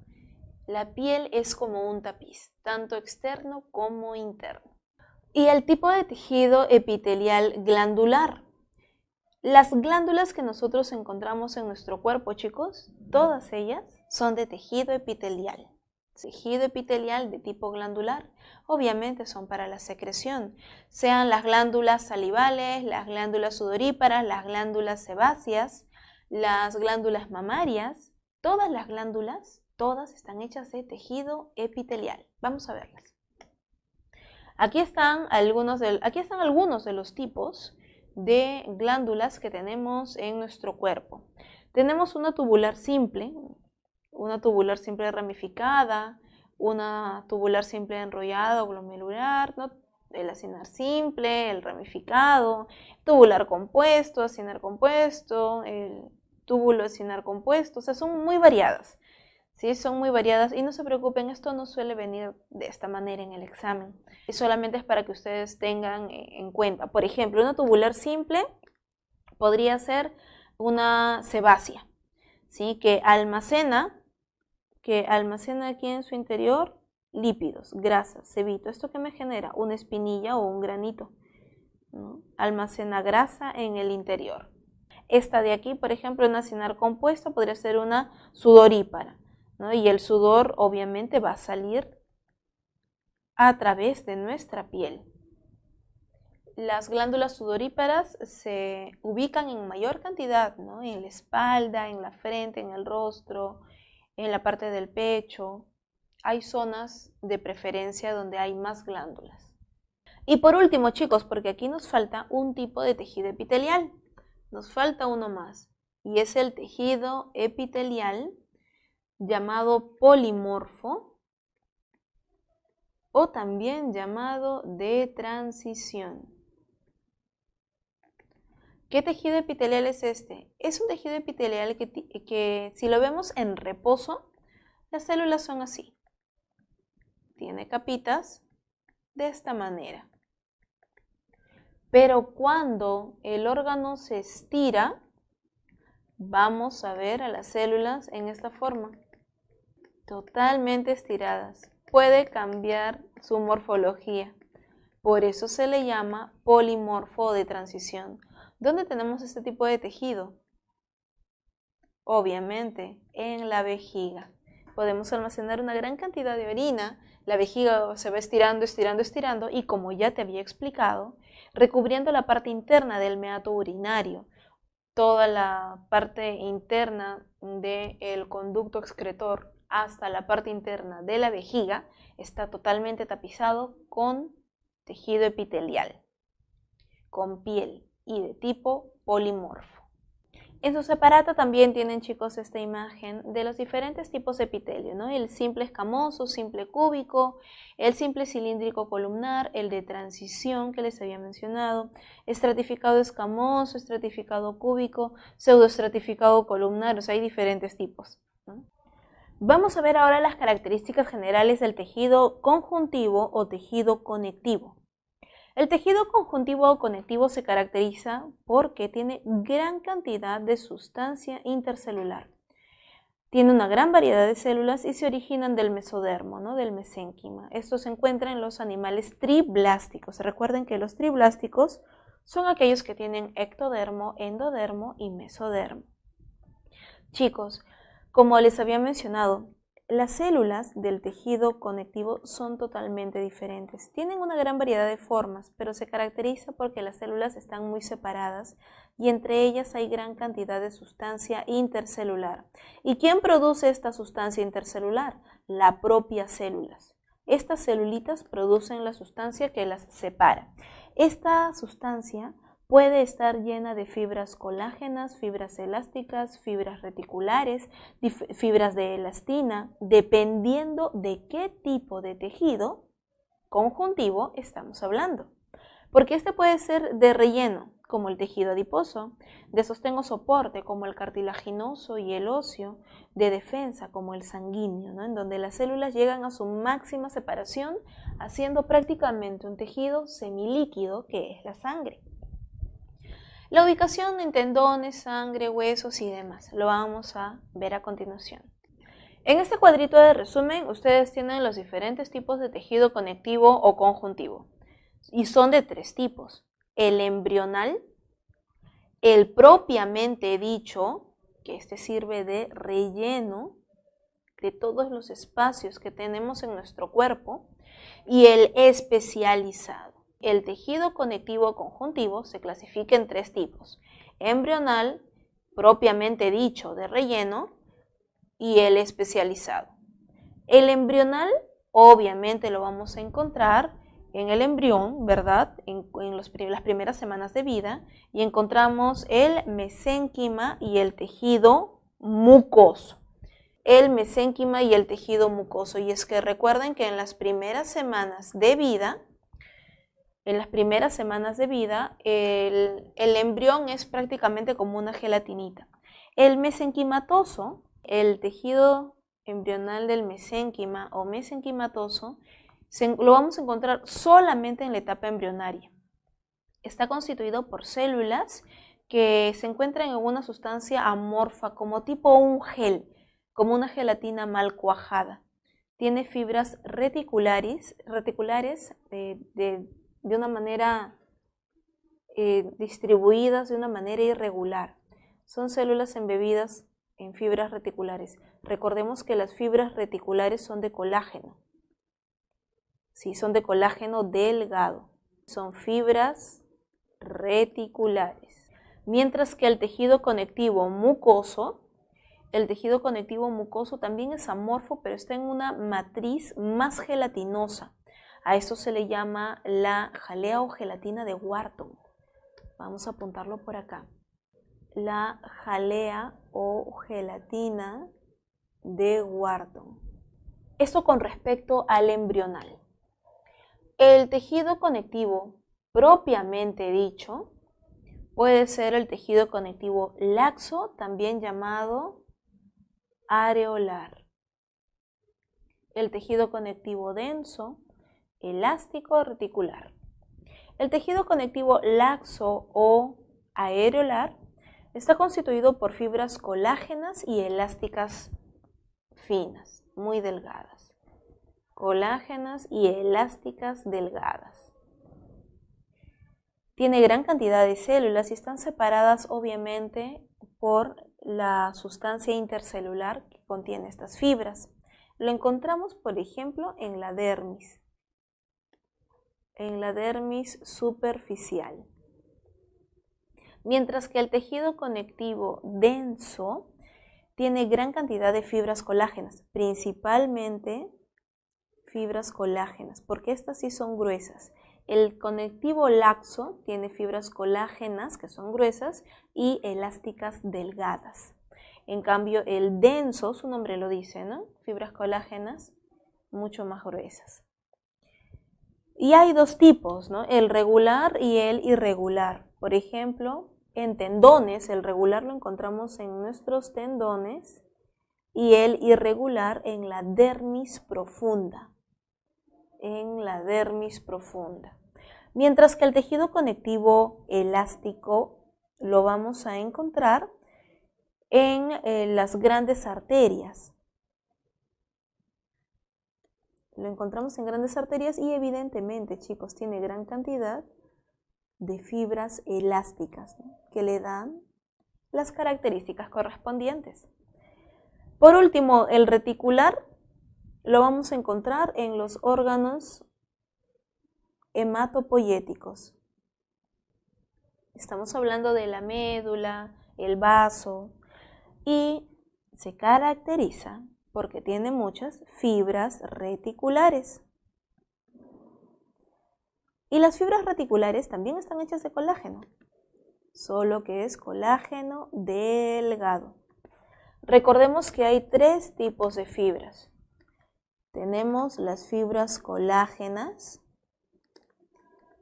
La piel es como un tapiz, tanto externo como interno. Y el tipo de tejido epitelial glandular. Las glándulas que nosotros encontramos en nuestro cuerpo, chicos, todas ellas son de tejido epitelial. Tejido epitelial de tipo glandular, obviamente son para la secreción, sean las glándulas salivales, las glándulas sudoríparas, las glándulas sebáceas, las glándulas mamarias, todas las glándulas, todas están hechas de tejido epitelial. Vamos a verlas. Aquí están algunos de los tipos de glándulas que tenemos en nuestro cuerpo. Tenemos una tubular simple ramificada, una tubular simple enrollada o glomerular, ¿no? El acinar simple, el ramificado, tubular compuesto, acinar compuesto, el túbulo acinar compuesto, o sea, son muy variadas. ¿Sí? Son muy variadas y no se preocupen, esto no suele venir de esta manera en el examen. Y solamente es para que ustedes tengan en cuenta. Por ejemplo, una tubular simple podría ser una sebácea, ¿sí? que almacena aquí en su interior lípidos, grasas, sebito. ¿Esto qué me genera? Una espinilla o un granito, ¿no? Almacena grasa en el interior. Esta de aquí, por ejemplo, una acinar compuesta podría ser una sudorípara, ¿no? Y el sudor obviamente va a salir a través de nuestra piel. Las glándulas sudoríparas se ubican en mayor cantidad, ¿no? En la espalda, en la frente, en el rostro, en la parte del pecho. Hay zonas de preferencia donde hay más glándulas. Y por último, chicos, porque aquí nos falta un tipo de tejido epitelial. Nos falta uno más, y es el tejido epitelial llamado polimorfo o también llamado de transición. ¿Qué tejido epitelial es este? Es un tejido epitelial que si lo vemos en reposo, las células son así. Tiene capitas de esta manera. Pero cuando el órgano se estira, vamos a ver a las células en esta forma, totalmente estiradas. Puede cambiar su morfología. Por eso se le llama polimorfo de transición. ¿Dónde tenemos este tipo de tejido? Obviamente, en la vejiga. Podemos almacenar una gran cantidad de orina, la vejiga se va estirando, estirando, estirando y como ya te había explicado, recubriendo la parte interna del meato urinario, toda la parte interna del conducto excretor hasta la parte interna de la vejiga está totalmente tapizado con tejido epitelial, con piel y de tipo polimorfo. En su separata también tienen, chicos, esta imagen de los diferentes tipos de epitelio, ¿no? El simple escamoso, simple cúbico, el simple cilíndrico columnar, el de transición que les había mencionado, estratificado escamoso, estratificado cúbico, pseudoestratificado columnar, o sea, hay diferentes tipos, ¿no? Vamos a ver ahora las características generales del tejido conjuntivo o tejido conectivo. El tejido conjuntivo o conectivo se caracteriza porque tiene gran cantidad de sustancia intercelular. Tiene una gran variedad de células y se originan del mesodermo, ¿no? Del mesénquima. Esto se encuentra en los animales triblásticos. Recuerden que los triblásticos son aquellos que tienen ectodermo, endodermo y mesodermo. Chicos, como les había mencionado, las células del tejido conectivo son totalmente diferentes. Tienen una gran variedad de formas, pero se caracteriza porque las células están muy separadas y entre ellas hay gran cantidad de sustancia intercelular. ¿Y quién produce esta sustancia intercelular? La propia células. Estas celulitas producen la sustancia que las separa. Esta sustancia puede estar llena de fibras colágenas, fibras elásticas, fibras reticulares, fibras de elastina, dependiendo de qué tipo de tejido conjuntivo estamos hablando. Porque este puede ser de relleno, como el tejido adiposo, de sostén o soporte, como el cartilaginoso y el óseo, de defensa, como el sanguíneo, ¿no? En donde las células llegan a su máxima separación, haciendo prácticamente un tejido semilíquido que es la sangre. La ubicación en tendones, sangre, huesos y demás, lo vamos a ver a continuación. En este cuadrito de resumen, ustedes tienen los diferentes tipos de tejido conectivo o conjuntivo. Y son de tres tipos: el embrional, el propiamente dicho, que este sirve de relleno de todos los espacios que tenemos en nuestro cuerpo, y el especializado. El tejido conectivo conjuntivo se clasifica en tres tipos: embrional, propiamente dicho, de relleno, y el especializado. El embrional obviamente lo vamos a encontrar en el embrión, ¿verdad? En las primeras semanas de vida, y encontramos el mesénquima y el tejido mucoso. El mesénquima y el tejido mucoso. Y es que recuerden que en las primeras semanas de vida, el embrión es prácticamente como una gelatinita. El mesenquimatoso, el tejido embrional del mesénquima o mesenquimatoso, lo vamos a encontrar solamente en la etapa embrionaria. Está constituido por células que se encuentran en una sustancia amorfa, como tipo un gel, como una gelatina mal cuajada. Tiene fibras reticulares de una manera distribuidas de una manera irregular. Son células embebidas en fibras reticulares. Recordemos que las fibras reticulares son de colágeno. Sí, son de colágeno delgado. Son fibras reticulares. Mientras que el tejido conectivo mucoso también es amorfo, pero está en una matriz más gelatinosa. A esto se le llama la jalea o gelatina de Wharton. Vamos a apuntarlo por acá. La jalea o gelatina de Wharton. Esto con respecto al embrional. El tejido conectivo propiamente dicho puede ser el tejido conectivo laxo, también llamado areolar. El tejido conectivo denso, elástico, reticular. El tejido conectivo laxo o areolar está constituido por fibras colágenas y elásticas finas, muy delgadas. Colágenas y elásticas delgadas. Tiene gran cantidad de células y están separadas obviamente por la sustancia intercelular que contiene estas fibras. Lo encontramos, por ejemplo, en la dermis superficial. Mientras que el tejido conectivo denso tiene gran cantidad de fibras colágenas, principalmente fibras colágenas, porque estas sí son gruesas El conectivo laxo tiene fibras colágenas, que son gruesas, y elásticas delgadas. En cambio, el denso, su nombre lo dice, ¿no? Fibras colágenas mucho más gruesas. Y hay dos tipos, ¿no? El regular y el irregular. Por ejemplo, en tendones, el regular lo encontramos en nuestros tendones y el irregular en la dermis profunda. En la dermis profunda. Mientras que el tejido conectivo elástico lo vamos a encontrar en las grandes arterias. Lo encontramos en grandes arterias y evidentemente, chicos, tiene gran cantidad de fibras elásticas, ¿no?, que le dan las características correspondientes. Por último, el reticular lo vamos a encontrar en los órganos hematopoyéticos. Estamos hablando de la médula, el vaso, y se caracteriza porque tiene muchas fibras reticulares. Y las fibras reticulares también están hechas de colágeno, solo que es colágeno delgado. Recordemos que hay tres tipos de fibras. Tenemos las fibras colágenas,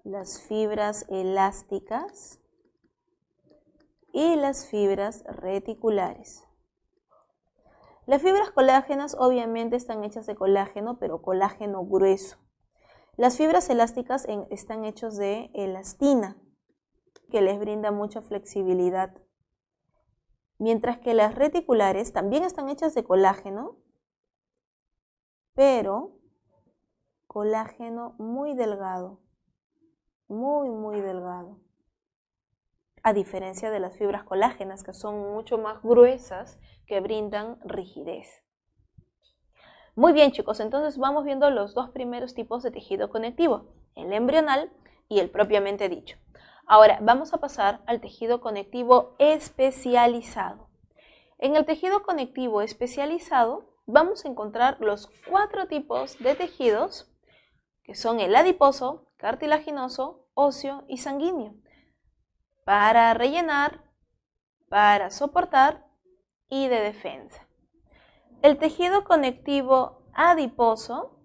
las fibras elásticas y las fibras reticulares. Las fibras colágenas obviamente están hechas de colágeno, pero colágeno grueso. Las fibras elásticas están hechas de elastina, que les brinda mucha flexibilidad. Mientras que las reticulares también están hechas de colágeno, pero colágeno muy delgado, muy delgado. A diferencia de las fibras colágenas, que son mucho más gruesas, que brindan rigidez. Muy bien, chicos, entonces vamos viendo los dos primeros tipos de tejido conectivo, el embrional y el propiamente dicho. Ahora vamos a pasar al tejido conectivo especializado. En el tejido conectivo especializado vamos a encontrar los 4 tipos de tejidos, que son el adiposo, cartilaginoso, óseo y sanguíneo, para rellenar, para soportar y de defensa. El tejido conectivo adiposo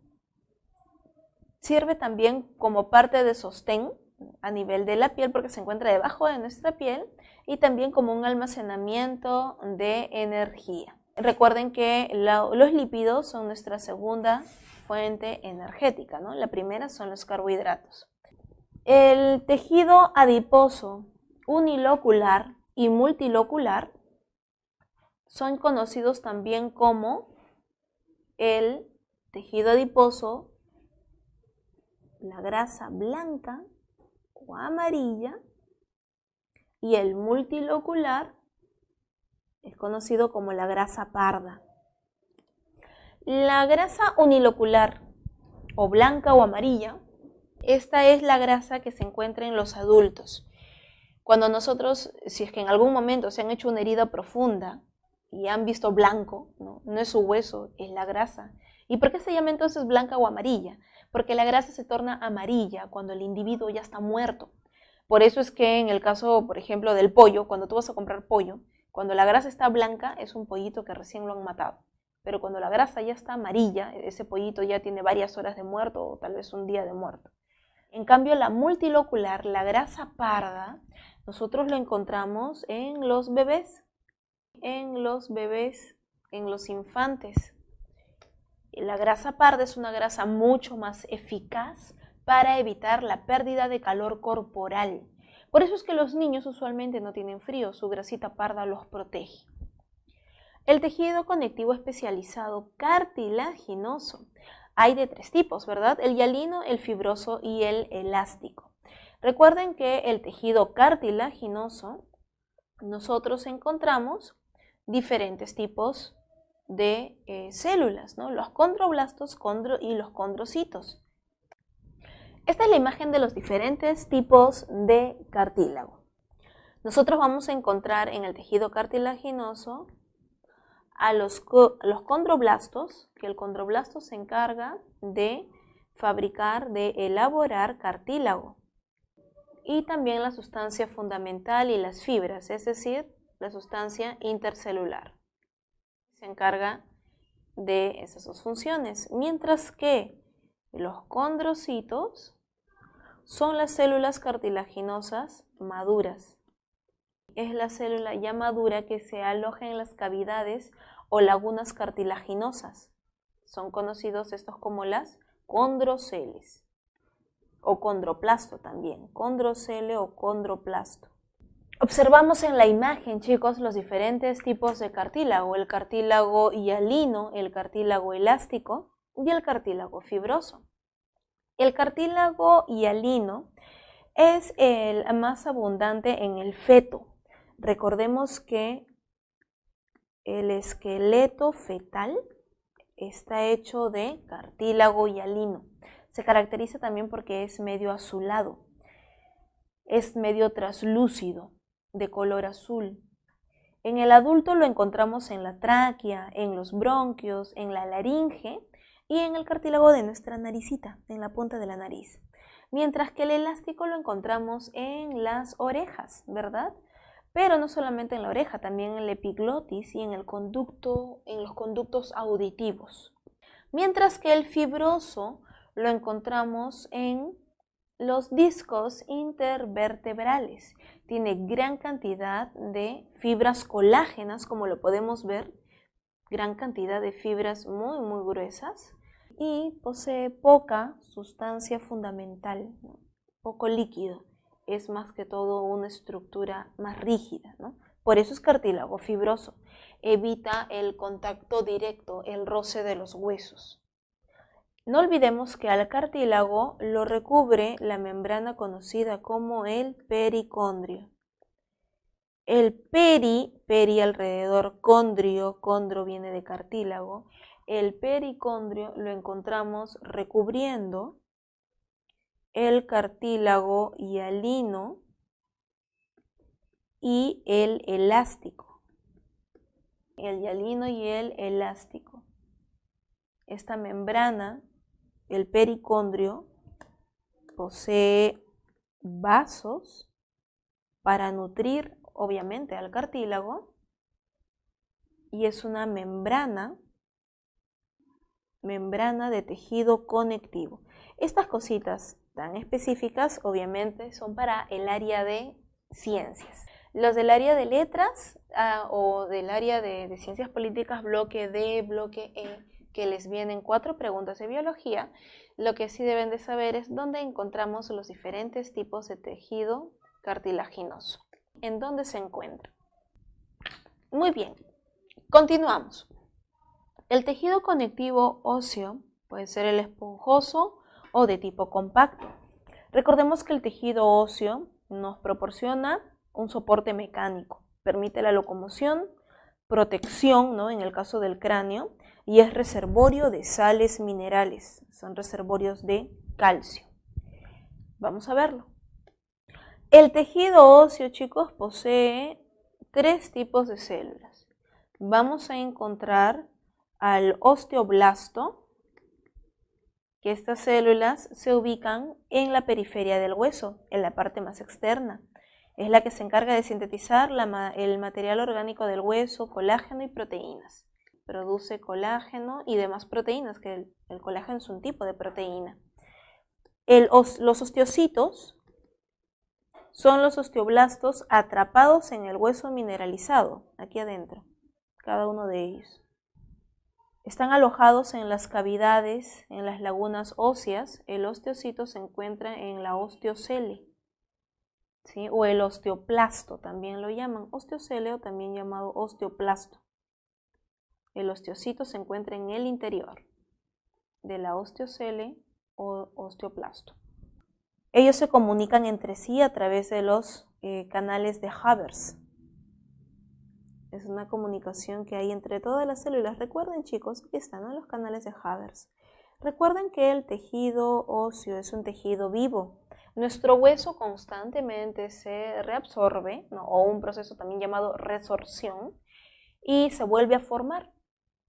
sirve también como parte de sostén a nivel de la piel porque se encuentra debajo de nuestra piel y también como un almacenamiento de energía. Recuerden que los lípidos son nuestra segunda fuente energética, ¿no? La primera son los carbohidratos. El tejido adiposo unilocular y multilocular son conocidos también como el tejido adiposo, la grasa blanca o amarilla, y el multilocular es conocido como la grasa parda. La grasa unilocular o blanca o amarilla, esta es la grasa que se encuentra en los adultos. Cuando nosotros, si es que en algún momento se han hecho una herida profunda y han visto blanco, no es su hueso, es la grasa. ¿Y por qué se llama entonces blanca o amarilla? Porque la grasa se torna amarilla cuando el individuo ya está muerto. Por eso es que en el caso, por ejemplo, del pollo, cuando tú vas a comprar pollo, cuando la grasa está blanca es un pollito que recién lo han matado. Pero cuando la grasa ya está amarilla, ese pollito ya tiene varias horas de muerto o tal vez un día de muerto. En cambio, la multilocular, la grasa parda, nosotros lo encontramos en los bebés, en los infantes. La grasa parda es una grasa mucho más eficaz para evitar la pérdida de calor corporal. Por eso es que los niños usualmente no tienen frío, su grasita parda los protege. El tejido conectivo especializado cartilaginoso. Hay de 3 tipos, ¿verdad? El hialino, el fibroso y el elástico. Recuerden que el tejido cartilaginoso, nosotros encontramos diferentes tipos de células, ¿no? Los condroblastos y los condrocitos. Esta es la imagen de los diferentes tipos de cartílago. Nosotros vamos a encontrar en el tejido cartilaginoso a los condroblastos, que el condroblasto se encarga de fabricar, de elaborar cartílago. Y también la sustancia fundamental y las fibras, es decir, la sustancia intercelular. Se encarga de esas dos funciones, mientras que los condrocitos son las células cartilaginosas maduras. Es la célula ya madura que se aloja en las cavidades o lagunas cartilaginosas. Son conocidos estos como las condroceles o condroplasto también, condrocele o condroplasto. Observamos en la imagen, chicos, los diferentes tipos de cartílago, el cartílago hialino, el cartílago elástico y el cartílago fibroso. El cartílago hialino es el más abundante en el feto. Recordemos que el esqueleto fetal está hecho de cartílago hialino. Se caracteriza también porque es medio azulado, es medio traslúcido, de color azul. En el adulto lo encontramos en la tráquea, en los bronquios, en la laringe y en el cartílago de nuestra naricita, en la punta de la nariz. Mientras que el elástico lo encontramos en las orejas, ¿verdad? Pero no solamente en la oreja, también en la epiglotis y en los conductos auditivos. Mientras que el fibroso lo encontramos en los discos intervertebrales. Tiene gran cantidad de fibras colágenas, como lo podemos ver, gran cantidad de fibras muy gruesas, y posee poca sustancia fundamental, ¿no? Poco líquido. Es más que todo una estructura más rígida, ¿no? Por eso es cartílago fibroso. Evita el contacto directo, el roce de los huesos. No olvidemos que al cartílago lo recubre la membrana conocida como el pericondrio. El peri alrededor, condro viene de cartílago. El pericondrio lo encontramos recubriendo el cartílago hialino y el elástico. El hialino y el elástico. Esta membrana, el pericondrio, posee vasos para nutrir, obviamente, al cartílago, y es una membrana de tejido conectivo. Estas cositas tan específicas, obviamente, son para el área de ciencias. Los del área de letras o del área de ciencias políticas, bloque D, bloque E, que les vienen 4 preguntas de biología, lo que sí deben de saber es dónde encontramos los diferentes tipos de tejido cartilaginoso. ¿En dónde se encuentra? Muy bien, continuamos. El tejido conectivo óseo puede ser el esponjoso o de tipo compacto. Recordemos que el tejido óseo nos proporciona un soporte mecánico, permite la locomoción, protección, ¿no? En el caso del cráneo, y es reservorio de sales minerales, son reservorios de calcio. Vamos a verlo. El tejido óseo, chicos, posee 3 tipos de células. Vamos a encontrar al osteoblasto, que estas células se ubican en la periferia del hueso, en la parte más externa. Es la que se encarga de sintetizar el material orgánico del hueso, colágeno y proteínas. Produce colágeno y demás proteínas, que el colágeno es un tipo de proteína. Los osteocitos son los osteoblastos atrapados en el hueso mineralizado, aquí adentro, cada uno de ellos. Están alojados en las cavidades, en las lagunas óseas. El osteocito se encuentra en la osteocele, ¿sí? O el osteoplasto, también lo llaman osteocele o también llamado osteoplasto. El osteocito se encuentra en el interior de la osteocele o osteoplasto. Ellos se comunican entre sí a través de los canales de Haber. Es una comunicación que hay entre todas las células. Recuerden, chicos, que están en los canales de Haber. Recuerden que el tejido óseo es un tejido vivo. Nuestro hueso constantemente se reabsorbe, ¿no? O un proceso también llamado resorción, y se vuelve a formar.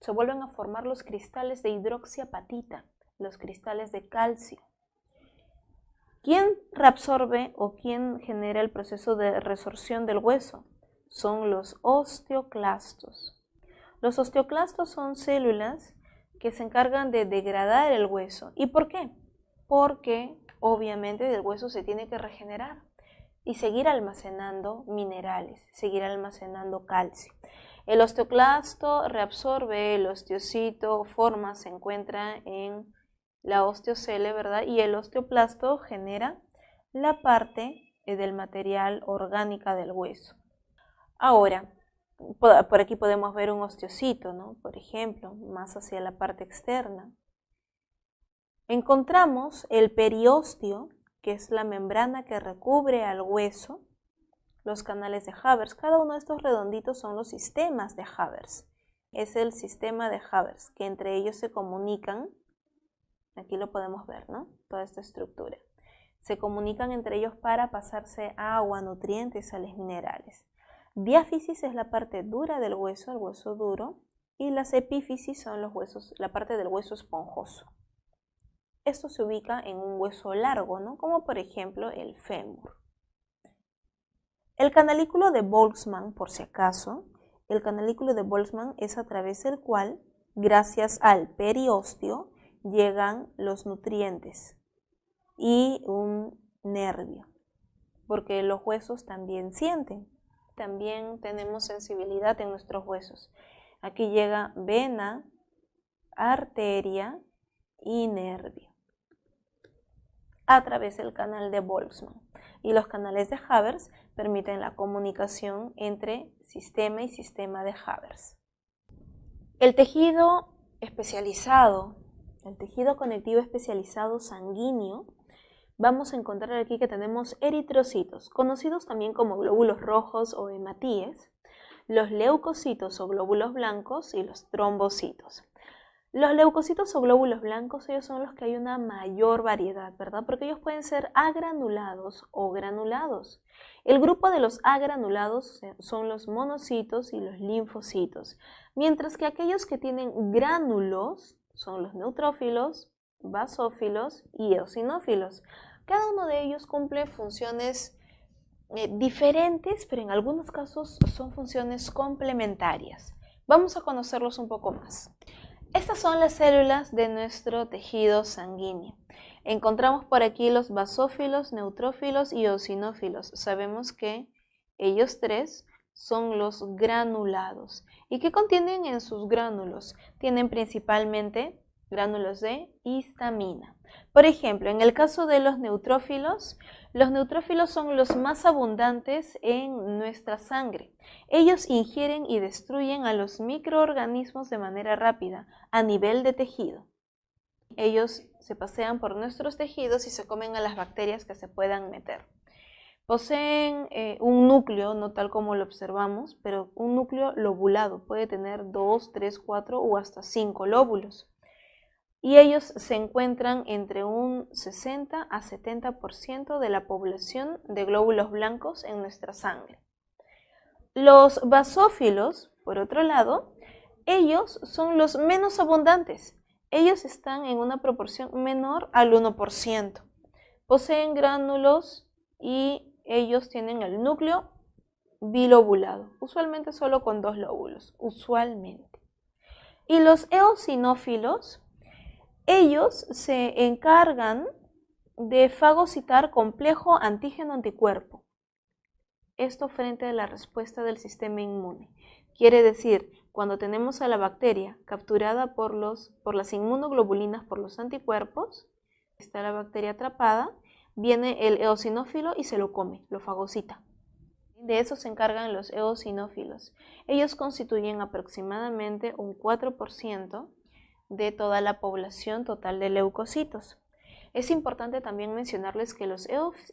Se vuelven a formar los cristales de hidroxiapatita. los cristales de calcio. ¿Quién reabsorbe o quién genera el proceso de resorción del hueso? Son los osteoclastos. Los osteoclastos son células que se encargan de degradar el hueso. ¿Y por qué? Porque obviamente del hueso se tiene que regenerar y seguir almacenando minerales, seguir almacenando calcio. El osteoclasto reabsorbe el osteocito, se encuentra en la osteocele, ¿verdad? Y el osteoplasto genera la parte del material orgánica del hueso. Ahora, por aquí podemos ver un osteocito, ¿no? Por ejemplo, más hacia la parte externa. Encontramos el periósteo, que es la membrana que recubre al hueso, los canales de Havers. Cada uno de estos redonditos son los sistemas de Havers. Es el sistema de Havers, que entre ellos se comunican. Aquí lo podemos ver, ¿no? Toda esta estructura. Se comunican entre ellos para pasarse agua, nutrientes, sales minerales. Diáfisis es la parte dura del hueso, el hueso duro, y las epífisis son los huesos, la parte del hueso esponjoso. Esto se ubica en un hueso largo, ¿no? Como por ejemplo el fémur. El canalículo de Boltzmann, por si acaso, el canalículo de Boltzmann es a través del cual, gracias al periósteo, llegan los nutrientes y un nervio, porque los huesos también sienten. También tenemos sensibilidad en nuestros huesos. Aquí llega vena, arteria y nervio a través del canal de Boltzmann. Y los canales de Havers permiten la comunicación entre sistema y sistema de Havers. El tejido especializado, el tejido conectivo especializado sanguíneo, vamos a encontrar aquí que tenemos eritrocitos, conocidos también como glóbulos rojos o hematíes, los leucocitos o glóbulos blancos y los trombocitos. Los leucocitos o glóbulos blancos, ellos son los que hay una mayor variedad, ¿verdad? Porque ellos pueden ser agranulados o granulados. El grupo de los agranulados son los monocitos y los linfocitos, mientras que aquellos que tienen gránulos son los neutrófilos, basófilos y eosinófilos. Cada uno de ellos cumple funciones diferentes, pero en algunos casos son funciones complementarias. Vamos a conocerlos un poco más. Estas son las células de nuestro tejido sanguíneo. Encontramos por aquí los basófilos, neutrófilos y eosinófilos. Sabemos que ellos tres son los granulados. ¿Y qué contienen en sus gránulos? Tienen principalmente gránulos de histamina. Por ejemplo, en el caso de los neutrófilos son los más abundantes en nuestra sangre. Ellos ingieren y destruyen a los microorganismos de manera rápida a nivel de tejido. Ellos se pasean por nuestros tejidos y se comen a las bacterias que se puedan meter. Poseen un núcleo, no tal como lo observamos, pero un núcleo lobulado. Puede tener 2, 3, 4 o hasta 5 lóbulos. Y ellos se encuentran entre un 60 a 70% de la población de glóbulos blancos en nuestra sangre. Los basófilos, por otro lado, ellos son los menos abundantes. Ellos están en una proporción menor al 1%. Poseen gránulos y ellos tienen el núcleo bilobulado, usualmente solo con 2 lóbulos, usualmente. Y los eosinófilos, ellos se encargan de fagocitar complejo antígeno-anticuerpo. Esto frente a la respuesta del sistema inmune. Quiere decir, cuando tenemos a la bacteria capturada por las inmunoglobulinas, por los anticuerpos, está la bacteria atrapada, viene el eosinófilo y se lo come, lo fagocita. De eso se encargan los eosinófilos. Ellos constituyen aproximadamente un 4% de toda la población total de leucocitos. Es importante también mencionarles que los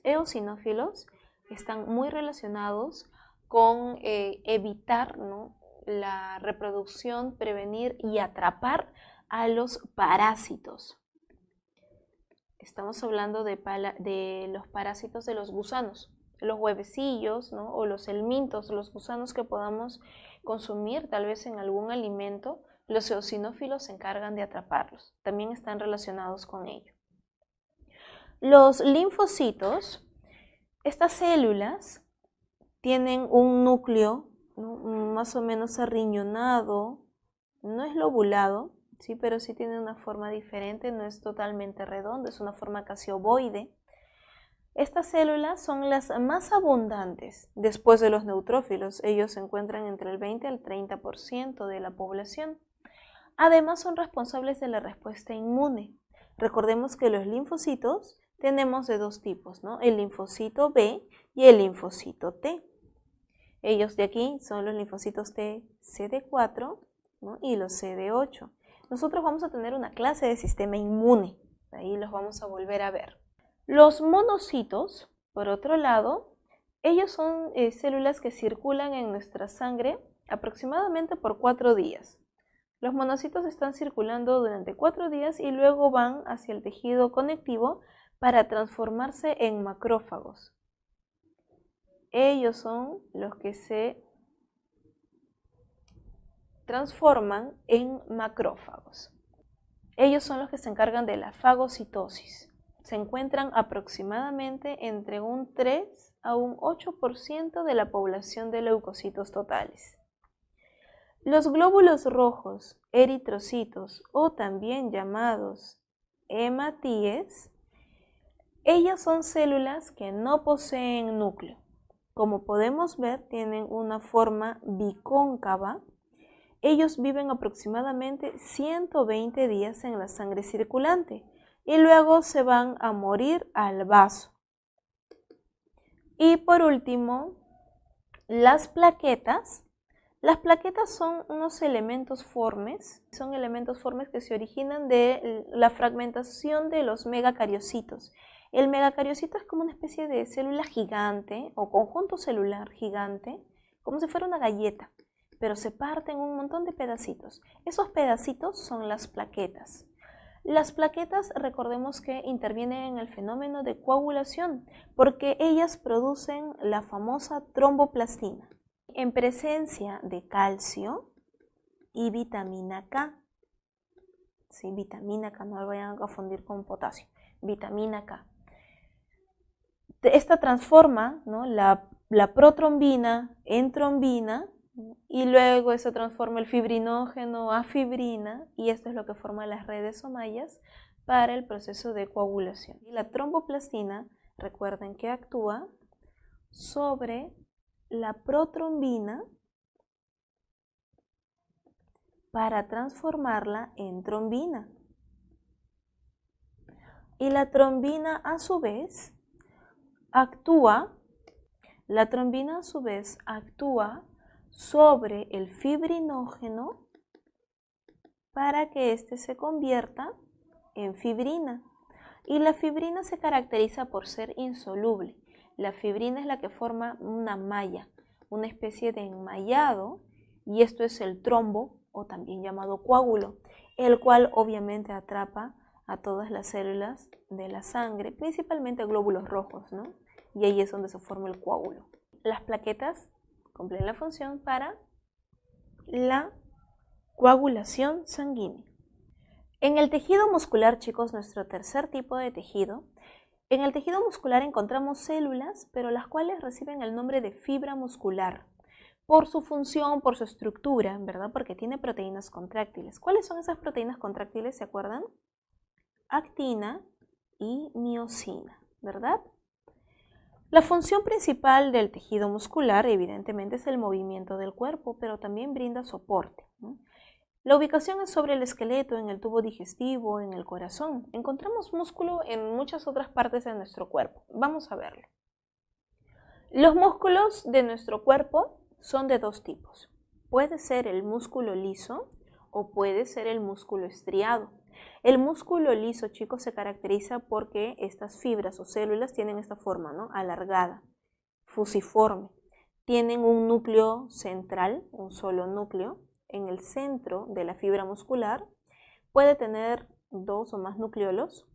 eosinófilos están muy relacionados con evitar, ¿no?, la reproducción, prevenir y atrapar a los parásitos. Estamos hablando de los parásitos de los gusanos, los huevecillos, ¿no?, o los helmintos, los gusanos que podamos consumir tal vez en algún alimento. Los eosinófilos se encargan de atraparlos, también están relacionados con ello. Los linfocitos, estas células tienen un núcleo, ¿no?, más o menos arriñonado, no es lobulado, sí, pero sí tiene una forma diferente, no es totalmente redondo, es una forma casi ovoide. Estas células son las más abundantes después de los neutrófilos. Ellos se encuentran entre el 20 al 30% de la población. Además, son responsables de la respuesta inmune. Recordemos que los linfocitos tenemos de dos tipos, ¿no? El linfocito B y el linfocito T. Ellos de aquí son los linfocitos T CD4, ¿no?, y los CD8. Nosotros vamos a tener una clase de sistema inmune, ahí los vamos a volver a ver. Los monocitos, por otro lado, ellos son células que circulan en nuestra sangre aproximadamente por 4 días. Los monocitos están circulando durante 4 días y luego van hacia el tejido conectivo para transformarse en macrófagos. Ellos son los que se transforman en macrófagos. Ellos son los que se encargan de la fagocitosis. Se encuentran aproximadamente entre un 3 a un 8% de la población de leucocitos totales. Los glóbulos rojos, eritrocitos o también llamados hematíes, ellas son células que no poseen núcleo. Como podemos ver, tienen una forma bicóncava. Ellos viven aproximadamente 120 días en la sangre circulante y luego se van a morir al vaso. Y por último, las plaquetas. Las plaquetas son unos elementos formes, que se originan de la fragmentación de los megacariocitos. El megacariocito es como una especie de célula gigante o conjunto celular gigante, como si fuera una galleta, pero se parte en un montón de pedacitos. Esos pedacitos son las plaquetas. Las plaquetas, recordemos que intervienen en el fenómeno de coagulación, porque ellas producen la famosa tromboplastina, en presencia de calcio y vitamina K. Sí, vitamina K, no lo vayan a confundir con potasio, vitamina K. Esta transforma, ¿no?, la protrombina en trombina y luego eso transforma el fibrinógeno a fibrina y esto es lo que forma las redes o mallas para el proceso de coagulación. Y la tromboplastina, recuerden que actúa sobre la protrombina para transformarla en trombina. Y la trombina a su vez actúa sobre el fibrinógeno para que éste se convierta en fibrina. Y la fibrina se caracteriza por ser insoluble. La fibrina es la que forma una malla, una especie de enmallado, y esto es el trombo, o también llamado coágulo, el cual obviamente atrapa a todas las células de la sangre, principalmente glóbulos rojos, ¿no? Y ahí es donde se forma el coágulo. Las plaquetas cumplen la función para la coagulación sanguínea. En el tejido muscular, chicos, nuestro tercer tipo de tejido, en el tejido muscular encontramos células, pero las cuales reciben el nombre de fibra muscular, por su función, por su estructura, ¿verdad? Porque tiene proteínas contráctiles. ¿Cuáles son esas proteínas contráctiles? ¿Se acuerdan? Actina y miosina, ¿verdad? La función principal del tejido muscular, evidentemente, es el movimiento del cuerpo, pero también brinda soporte, ¿no? La ubicación es sobre el esqueleto, en el tubo digestivo, en el corazón. Encontramos músculo en muchas otras partes de nuestro cuerpo. Vamos a verlo. Los músculos de nuestro cuerpo son de dos tipos. Puede ser el músculo liso o puede ser el músculo estriado. El músculo liso, chicos, se caracteriza porque estas fibras o células tienen esta forma, ¿no?, alargada, fusiforme. Tienen un núcleo central, un solo núcleo. En el centro de la fibra muscular puede tener 2 o más nucleolos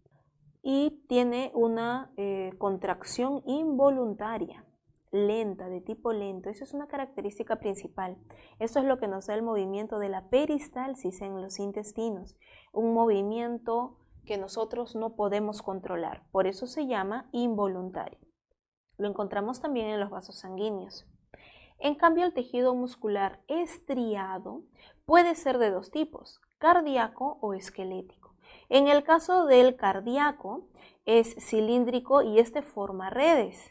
y tiene una contracción involuntaria. lenta, de tipo lento. Eso es una característica principal. Esto es lo que nos da el movimiento de la peristalsis en los intestinos, un movimiento que nosotros no podemos controlar, por eso se llama involuntario. Lo encontramos también en los vasos sanguíneos. En cambio, el tejido muscular estriado puede ser de dos tipos, cardíaco o esquelético. En el caso del cardíaco es cilíndrico y este forma redes.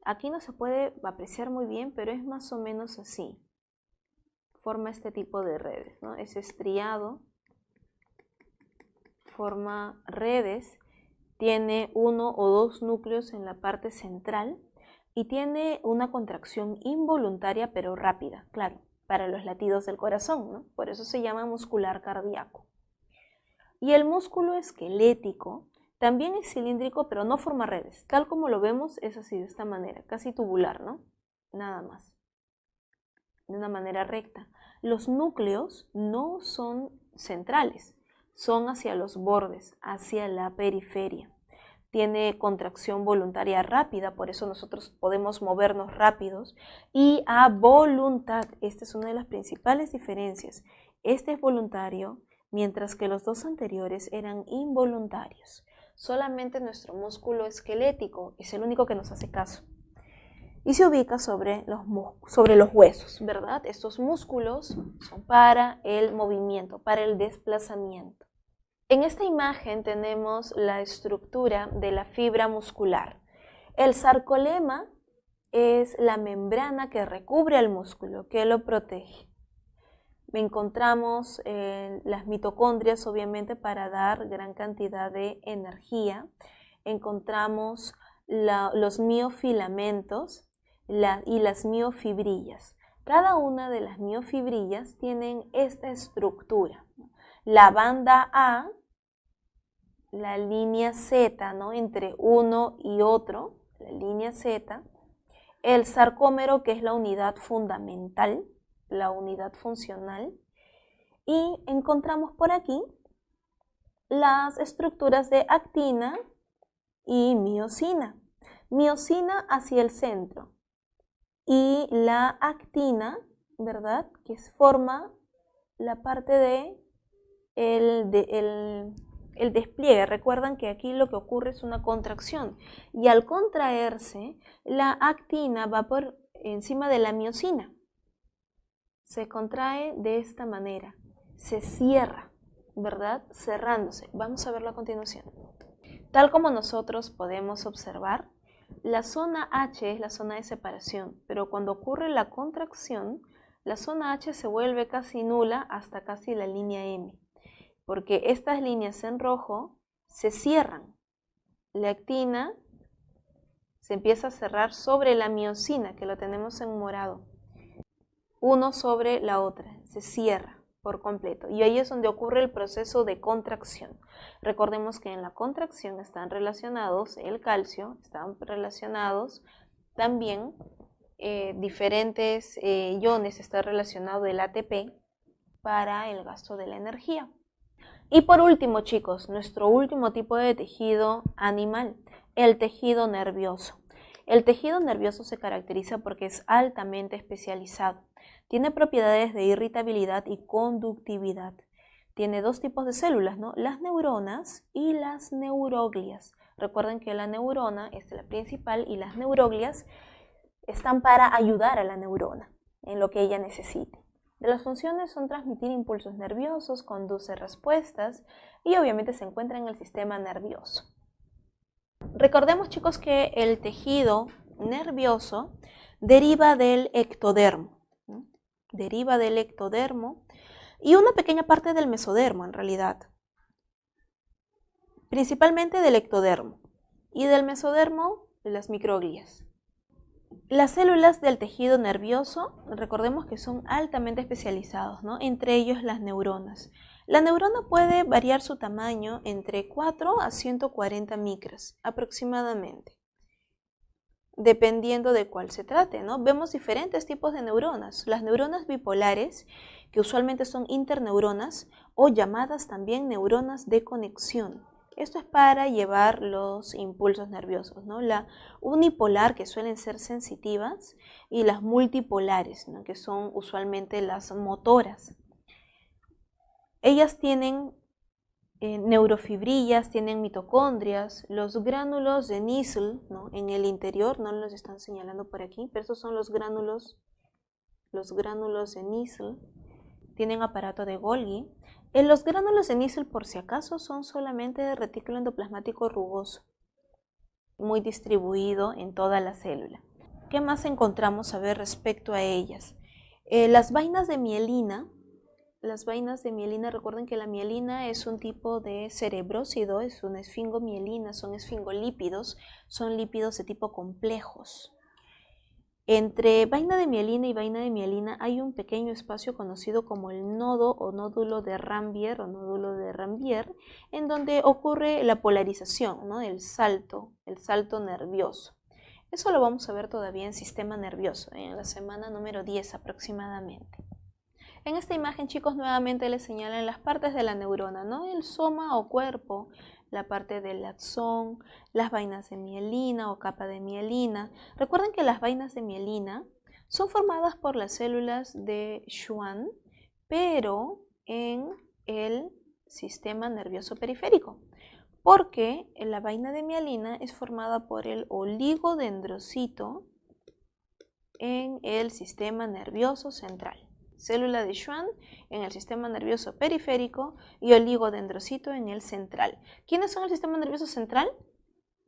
Aquí no se puede apreciar muy bien, pero es más o menos así. Forma este tipo de redes, ¿no? Es estriado, forma redes, tiene uno o dos núcleos en la parte central y tiene una contracción involuntaria pero rápida, claro, para los latidos del corazón, ¿no? Por eso se llama muscular cardíaco. Y el músculo esquelético también es cilíndrico pero no forma redes, tal como lo vemos es así, de esta manera, casi tubular, ¿no? Nada más, de una manera recta. Los núcleos no son centrales, son hacia los bordes, hacia la periferia. Tiene contracción voluntaria rápida, por eso nosotros podemos movernos rápidos y a voluntad. Esta es una de las principales diferencias. Este es voluntario, mientras que los dos anteriores eran involuntarios. Solamente nuestro músculo esquelético es el único que nos hace caso. Y se ubica sobre los huesos, ¿verdad? Estos músculos son para el movimiento, para el desplazamiento. En esta imagen tenemos la estructura de la fibra muscular. El sarcolema es la membrana que recubre al músculo, que lo protege. Encontramos las mitocondrias, obviamente, para dar gran cantidad de energía. Encontramos los miofilamentos y las miofibrillas. Cada una de las miofibrillas tienen esta estructura. La banda A, la línea Z, ¿no? Entre uno y otro, la línea Z, el sarcómero, que es la unidad fundamental, la unidad funcional, y encontramos por aquí las estructuras de actina y miosina. Miosina hacia el centro y la actina, ¿verdad? Que forma la parte de el despliegue. Recuerdan que aquí lo que ocurre es una contracción y al contraerse la actina va por encima de la miosina. Se contrae de esta manera, se cierra, ¿verdad? Cerrándose. Vamos a verlo a continuación. Tal como nosotros podemos observar, la zona H es la zona de separación, pero cuando ocurre la contracción, la zona H se vuelve casi nula hasta casi la línea M, porque estas líneas en rojo se cierran. La actina se empieza a cerrar sobre la miosina, que lo tenemos en morado. Uno sobre la otra, se cierra por completo. Y ahí es donde ocurre el proceso de contracción. Recordemos que en la contracción están relacionados el calcio, están relacionados también diferentes iones, está relacionado el ATP para el gasto de la energía. Y por último, chicos, nuestro último tipo de tejido animal, el tejido nervioso. El tejido nervioso se caracteriza porque es altamente especializado. Tiene propiedades de irritabilidad y conductividad. Tiene dos tipos de células, ¿no? Las neuronas y las neuroglias. Recuerden que la neurona es la principal y las neuroglias están para ayudar a la neurona en lo que ella necesite. De las funciones son transmitir impulsos nerviosos, conduce respuestas y obviamente se encuentra en el sistema nervioso. Recordemos, chicos, que el tejido nervioso deriva del ectodermo, ¿no? Deriva del ectodermo y una pequeña parte del mesodermo en realidad. Principalmente del ectodermo y del mesodermo de las microglias. Las células del tejido nervioso, recordemos que son altamente especializados, ¿no? Entre ellos las neuronas. La neurona puede variar su tamaño entre 4 a 140 micras aproximadamente, dependiendo de cuál se trate, ¿no? Vemos diferentes tipos de neuronas. Las neuronas bipolares, que usualmente son interneuronas o llamadas también neuronas de conexión. Esto es para llevar los impulsos nerviosos, ¿no? La unipolar, que suelen ser sensitivas, y las multipolares, ¿no? Que son usualmente las motoras. Ellas tienen neurofibrillas, tienen mitocondrias, los gránulos de Nissl, ¿no? En el interior, no los están señalando por aquí, pero estos son los gránulos de Nissl, tienen aparato de Golgi. Los gránulos de Nissl, por si acaso, son solamente de retículo endoplasmático rugoso, muy distribuido en toda la célula. ¿Qué más encontramos a ver respecto a ellas? Las vainas de mielina. Recuerden que la mielina es un tipo de cerebrócido, es una esfingomielina, son esfingolípidos, son lípidos de tipo complejos. Entre vaina de mielina y vaina de mielina hay un pequeño espacio conocido como el nodo o nódulo de Ranvier en donde ocurre la polarización, ¿no? el salto nervioso. Eso lo vamos a ver todavía en sistema nervioso, en la semana número 10 aproximadamente. En esta imagen, chicos, nuevamente les señalan las partes de la neurona, ¿no? El soma o cuerpo, la parte del axón, las vainas de mielina o capa de mielina. Recuerden que las vainas de mielina son formadas por las células de Schwann, pero en el sistema nervioso periférico, porque la vaina de mielina es formada por el oligodendrocito en el sistema nervioso central. Célula de Schwann en el sistema nervioso periférico y oligodendrocito en el central. ¿Quiénes son el sistema nervioso central?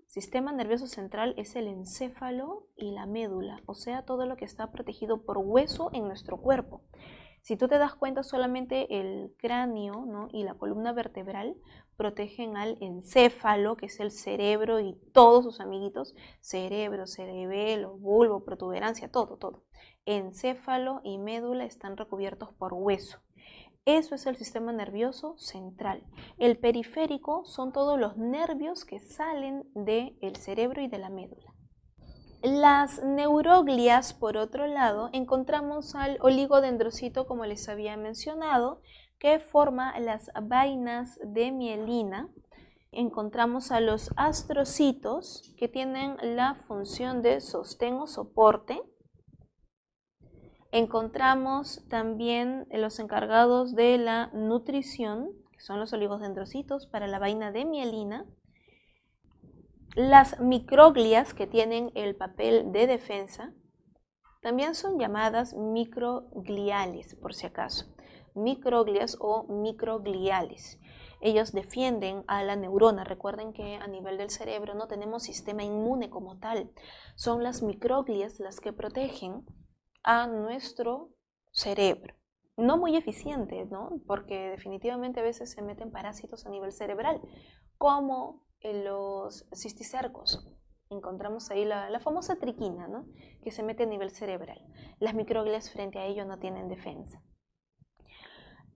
Sistema nervioso central es el encéfalo y la médula, o sea, todo lo que está protegido por hueso en nuestro cuerpo. Si tú te das cuenta, solamente el cráneo, ¿no? y la columna vertebral protegen al encéfalo, que es el cerebro y todos sus amiguitos, cerebro, cerebelo, bulbo, protuberancia, todo. Encéfalo y médula están recubiertos por hueso. Eso es el sistema nervioso central. El periférico son todos los nervios que salen del cerebro y de la médula. Las neuroglias, por otro lado, encontramos al oligodendrocito, como les había mencionado, que forma las vainas de mielina. Encontramos a los astrocitos, que tienen la función de sostén o soporte. Encontramos también los encargados de la nutrición, que son los oligodendrocitos para la vaina de mielina. Las microglias, que tienen el papel de defensa, también son llamadas microgliales, por si acaso. Microglias o microgliales. Ellos defienden a la neurona. Recuerden que a nivel del cerebro no tenemos sistema inmune como tal. Son las microglias las que protegen a nuestro cerebro. No muy eficientes, ¿no? Porque definitivamente a veces se meten parásitos a nivel cerebral, como en los cisticercos. Encontramos ahí la famosa triquina, ¿no? Que se mete a nivel cerebral. Las microglias frente a ello no tienen defensa.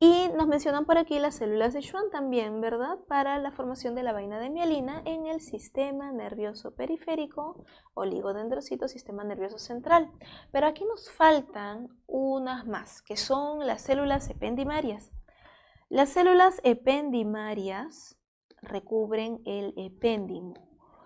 Y nos mencionan por aquí las células de Schwann también, ¿verdad? Para la formación de la vaina de mielina en el sistema nervioso periférico, oligodendrocito, sistema nervioso central. Pero aquí nos faltan unas más, que son las células ependimarias. Las células ependimarias recubren el epéndimo.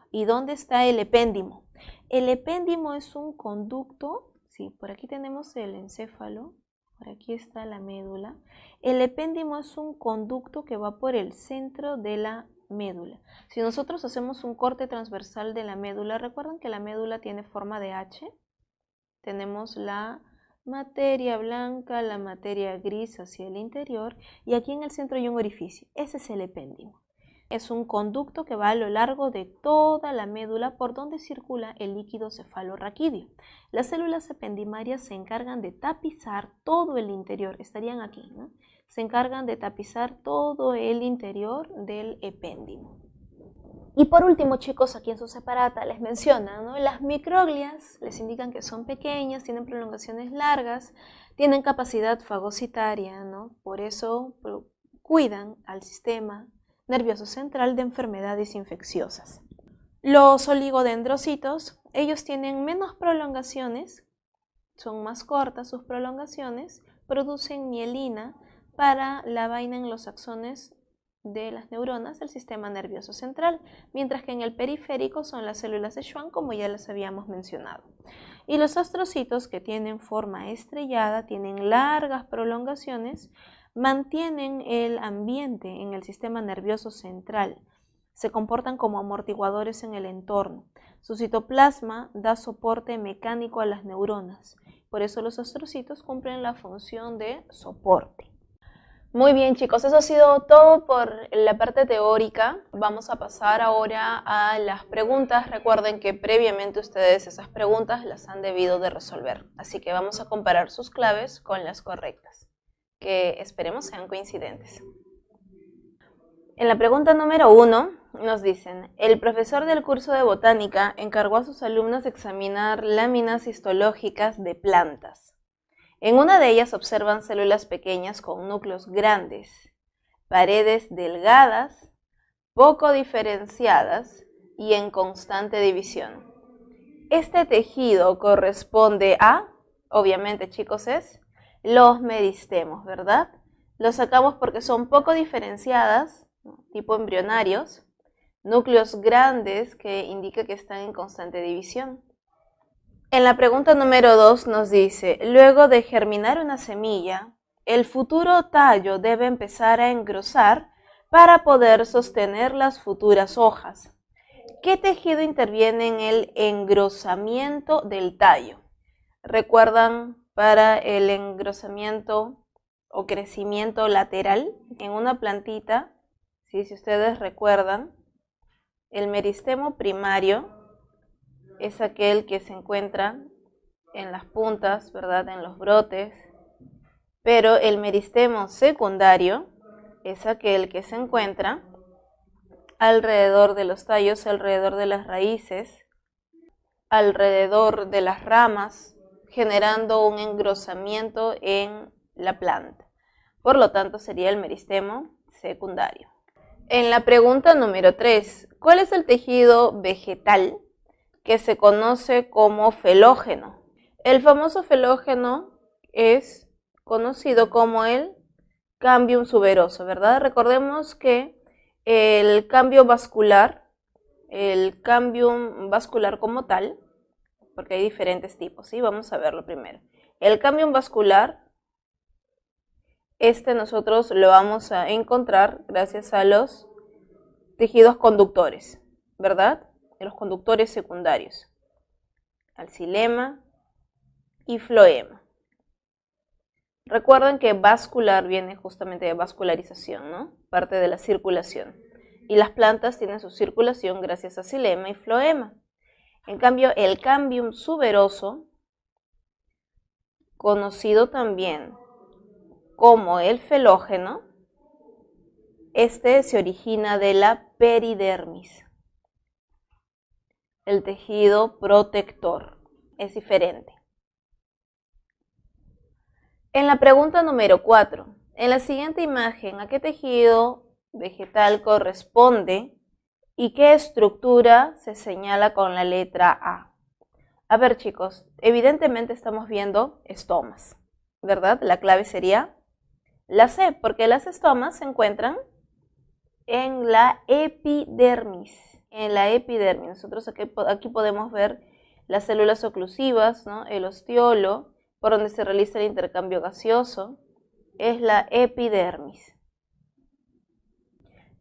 ¿Y dónde está el epéndimo? El epéndimo es un conducto, sí, por aquí tenemos el encéfalo, por aquí está la médula. El epéndimo es un conducto que va por el centro de la médula. Si nosotros hacemos un corte transversal de la médula, recuerden que la médula tiene forma de H. Tenemos la materia blanca, la materia gris hacia el interior, y aquí en el centro hay un orificio. Ese es el epéndimo. Es un conducto que va a lo largo de toda la médula por donde circula el líquido cefalorraquídeo. Las células ependimarias se encargan de tapizar todo el interior, estarían aquí, ¿no? Se encargan de tapizar todo el interior del epéndimo. Y por último, chicos, aquí en su separata les mencionan, ¿no? Las microglias les indican que son pequeñas, tienen prolongaciones largas, tienen capacidad fagocitaria, ¿no? Por eso cuidan al sistema nervioso central de enfermedades infecciosas. Los oligodendrocitos, ellos tienen menos prolongaciones, son más cortas sus prolongaciones, producen mielina para la vaina en los axones de las neuronas del sistema nervioso central, mientras que en el periférico son las células de Schwann, como ya les habíamos mencionado. Y los astrocitos, que tienen forma estrellada, tienen largas prolongaciones, mantienen el ambiente en el sistema nervioso central. Se comportan como amortiguadores en el entorno. Su citoplasma da soporte mecánico a las neuronas. Por eso los astrocitos cumplen la función de soporte. Muy bien, chicos, eso ha sido todo por la parte teórica. Vamos a pasar ahora a las preguntas. Recuerden que previamente ustedes esas preguntas las han debido de resolver. Así que vamos a comparar sus claves con las correctas, que esperemos sean coincidentes. En la pregunta número 1 nos dicen: el profesor del curso de botánica encargó a sus alumnos examinar láminas histológicas de plantas. En una de ellas observan células pequeñas con núcleos grandes, paredes delgadas, poco diferenciadas y en constante división. Este tejido corresponde a, obviamente chicos, es los meristemos, ¿verdad? Los sacamos porque son poco diferenciadas, tipo embrionarios, núcleos grandes, que indica que están en constante división. En la pregunta número 2 nos dice: luego de germinar una semilla, el futuro tallo debe empezar a engrosar para poder sostener las futuras hojas. ¿Qué tejido interviene en el engrosamiento del tallo? ¿Recuerdan para el engrosamiento o crecimiento lateral en una plantita? ¿Sí? Si ustedes recuerdan, el meristemo primario es aquel que se encuentra en las puntas, ¿verdad? En los brotes. Pero el meristemo secundario es aquel que se encuentra alrededor de los tallos, alrededor de las raíces, alrededor de las ramas, generando un engrosamiento en la planta. Por lo tanto, sería el meristemo secundario. En la pregunta número 3, ¿cuál es el tejido vegetal que se conoce como felógeno? El famoso felógeno es conocido como el cambium suberoso, ¿verdad? Recordemos que el cambio vascular, el cambium vascular como tal, porque hay diferentes tipos, ¿sí? Vamos a verlo primero. El cambium vascular, nosotros lo vamos a encontrar gracias a los tejidos conductores, ¿verdad? De los conductores secundarios, al xilema y floema. Recuerden que vascular viene justamente de vascularización, ¿no? Parte de la circulación. Y las plantas tienen su circulación gracias a xilema y floema. En cambio, el cambium suberoso, conocido también como el felógeno, se origina de la peridermis. El tejido protector es diferente. En la pregunta número 4, en la siguiente imagen, ¿a qué tejido vegetal corresponde y qué estructura se señala con la letra A? A ver, chicos, evidentemente estamos viendo estomas, ¿verdad? La clave sería la C, porque las estomas se encuentran en la epidermis. En la epidermis, nosotros aquí podemos ver las células oclusivas, ¿no? El ostiolo, por donde se realiza el intercambio gaseoso, es la epidermis.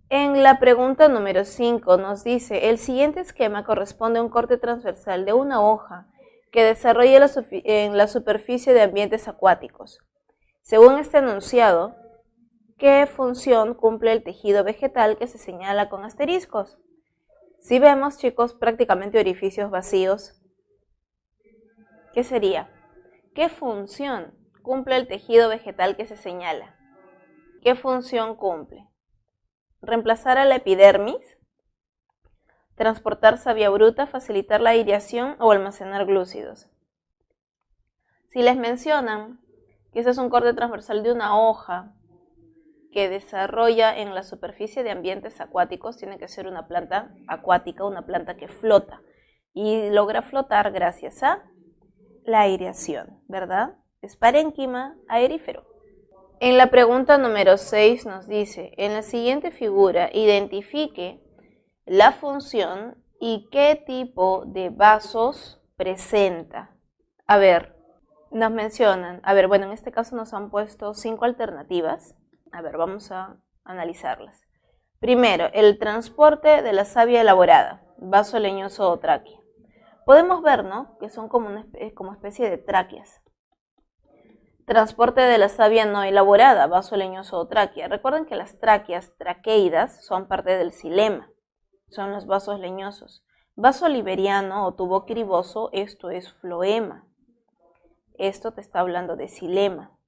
En la pregunta número 5 nos dice: el siguiente esquema corresponde a un corte transversal de una hoja que desarrolla en la superficie de ambientes acuáticos. Según este enunciado, ¿qué función cumple el tejido vegetal que se señala con asteriscos? Si vemos, chicos, prácticamente orificios vacíos, ¿qué sería? ¿Qué función cumple el tejido vegetal que se señala? ¿Qué función cumple? ¿Reemplazar a la epidermis? ¿Transportar savia bruta, facilitar la aireación o almacenar glúcidos? Si les mencionan que ese es un corte transversal de una hoja que desarrolla en la superficie de ambientes acuáticos, tiene que ser una planta acuática, una planta que flota y logra flotar gracias a la aireación, ¿verdad? Es parénquima aerífero. En la pregunta número 6 nos dice, en la siguiente figura identifique la función y qué tipo de vasos presenta. A ver, nos mencionan, bueno, en este caso nos han puesto 5 alternativas. A ver, vamos a analizarlas. Primero, el transporte de la savia elaborada, vaso leñoso o tráquea. Podemos ver, ¿no?, que son como especie de tráqueas. Transporte de la savia no elaborada, vaso leñoso o tráquea. Recuerden que las tráqueas, traqueidas, son parte del xilema. Son los vasos leñosos. Vaso liberiano o tubo criboso, esto es floema. Esto te está hablando de xilema.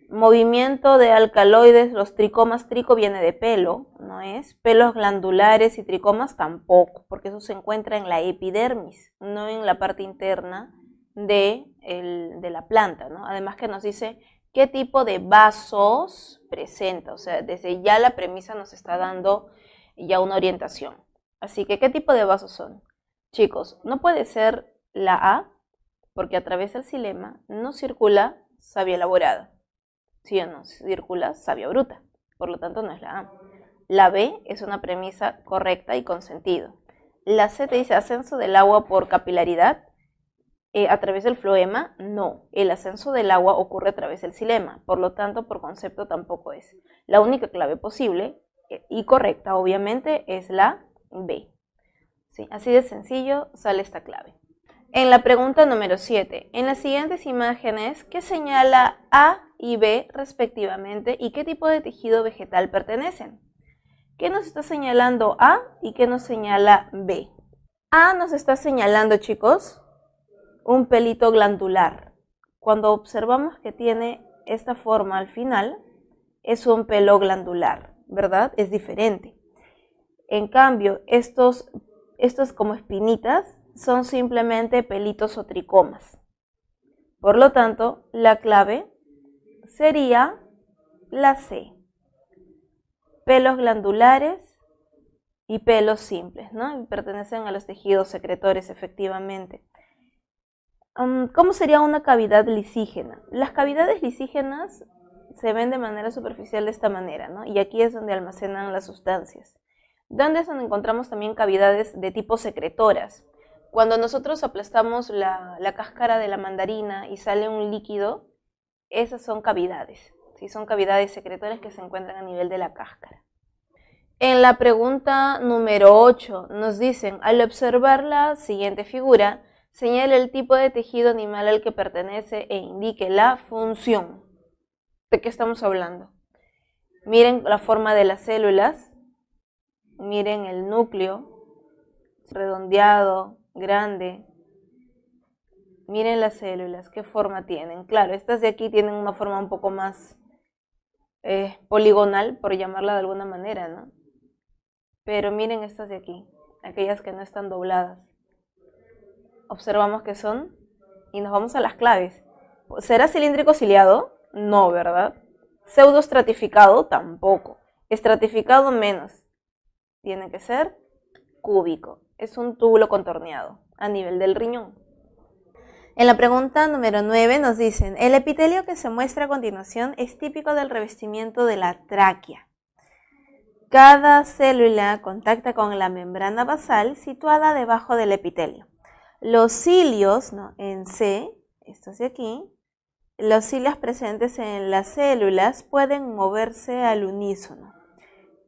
Movimiento de alcaloides, los tricomas, trico viene de pelo, ¿no es? Pelos glandulares y tricomas tampoco, porque eso se encuentra en la epidermis, no en la parte interna de la planta, ¿no? Además que nos dice qué tipo de vasos presenta, o sea, desde ya la premisa nos está dando ya una orientación. Así que, ¿qué tipo de vasos son? Chicos, no puede ser la A, porque a través del xilema no circula savia elaborada. ¿Sí o no? Circula savia bruta, por lo tanto no es la A. La B es una premisa correcta y con sentido. La C te dice ascenso del agua por capilaridad. A través del floema, no. El ascenso del agua ocurre a través del xilema, por lo tanto, por concepto tampoco es. La única clave posible y correcta, obviamente, es la B. ¿Sí? Así de sencillo sale esta clave. En la pregunta número 7, en las siguientes imágenes, ¿qué señala A y B respectivamente y qué tipo de tejido vegetal pertenecen? ¿Qué nos está señalando A y qué nos señala B? A nos está señalando, chicos, un pelito glandular. Cuando observamos que tiene esta forma al final, es un pelo glandular, ¿verdad? Es diferente. En cambio, estos como espinitas son simplemente pelitos o tricomas. Por lo tanto, la clave sería la C. Pelos glandulares y pelos simples, ¿no? Pertenecen a los tejidos secretores, efectivamente. ¿Cómo sería una cavidad lisígena? Las cavidades lisígenas se ven de manera superficial de esta manera, ¿no? Y aquí es donde almacenan las sustancias. ¿Dónde es donde encontramos también cavidades de tipo secretoras? Cuando nosotros aplastamos la cáscara de la mandarina y sale un líquido, esas son cavidades, ¿sí? Son cavidades secretoras que se encuentran a nivel de la cáscara. En la pregunta número 8 nos dicen, al observar la siguiente figura, señale el tipo de tejido animal al que pertenece e indique la función. ¿De qué estamos hablando? Miren la forma de las células, miren el núcleo, redondeado, grande. Miren las células, qué forma tienen. Claro, estas de aquí tienen una forma un poco más poligonal, por llamarla de alguna manera, ¿no? Pero miren estas de aquí, aquellas que no están dobladas. Observamos que son, y nos vamos a las claves. ¿Será cilíndrico ciliado? No, ¿verdad? Pseudoestratificado, tampoco. Estratificado, menos. Tiene que ser cúbico. Es un túbulo contorneado a nivel del riñón. En la pregunta número 9 nos dicen, el epitelio que se muestra a continuación es típico del revestimiento de la tráquea. Cada célula contacta con la membrana basal situada debajo del epitelio. Los cilios, ¿no?, en C, estos de aquí, los cilios presentes en las células pueden moverse al unísono.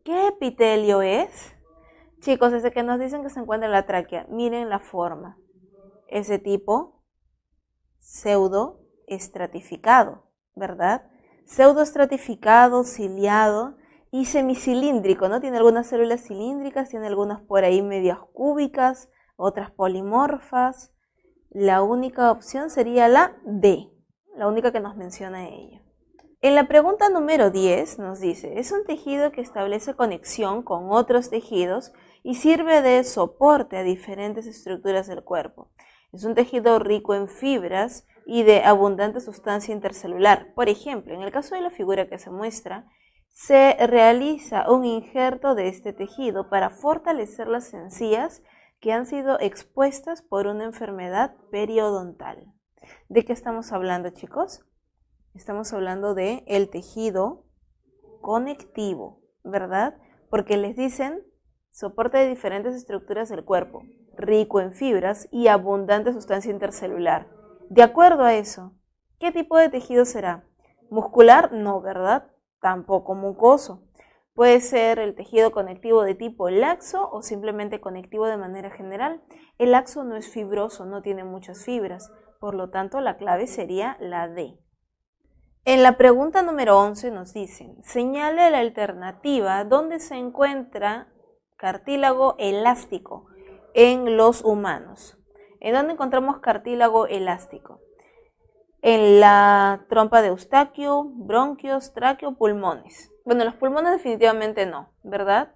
¿Qué epitelio es? Chicos, ese que nos dicen que se encuentra en la tráquea, miren la forma. Ese tipo pseudoestratificado, ¿verdad? Pseudoestratificado, ciliado y semicilíndrico, ¿no? Tiene algunas células cilíndricas, tiene algunas por ahí medias cúbicas, otras polimorfas. La única opción sería la D, la única que nos menciona ella. En la pregunta número 10 nos dice, es un tejido que establece conexión con otros tejidos y sirve de soporte a diferentes estructuras del cuerpo. Es un tejido rico en fibras y de abundante sustancia intercelular. Por ejemplo, en el caso de la figura que se muestra, se realiza un injerto de este tejido para fortalecer las encías que han sido expuestas por una enfermedad periodontal. ¿De qué estamos hablando, chicos? Estamos hablando de el tejido conectivo, ¿verdad? Porque les dicen soporte de diferentes estructuras del cuerpo, rico en fibras y abundante sustancia intercelular. De acuerdo a eso, ¿qué tipo de tejido será? Muscular, no, ¿verdad? Tampoco mucoso. Puede ser el tejido conectivo de tipo laxo o simplemente conectivo de manera general. El laxo no es fibroso, no tiene muchas fibras, por lo tanto la clave sería la D. En la pregunta número 11 nos dicen, señale la alternativa donde se encuentra cartílago elástico en los humanos. ¿En dónde encontramos cartílago elástico? En la trompa de Eustaquio, bronquios, tráqueo, pulmones. Bueno, los pulmones definitivamente no, ¿verdad?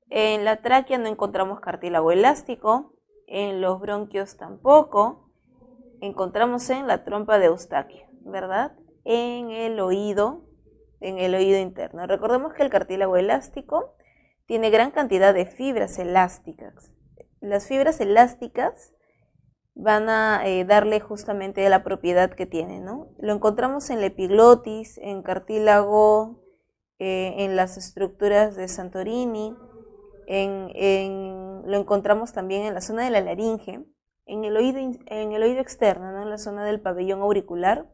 En la tráquea no encontramos cartílago elástico, en los bronquios tampoco, encontramos en la trompa de Eustaquio, ¿verdad? En el oído interno. Recordemos que el cartílago elástico tiene gran cantidad de fibras elásticas. Las fibras elásticas van a darle justamente la propiedad que tiene, ¿no? Lo encontramos en la epiglotis, en cartílago, en las estructuras de Santorini, lo encontramos también en la zona de la laringe, en el oído externo, ¿no? En la zona del pabellón auricular,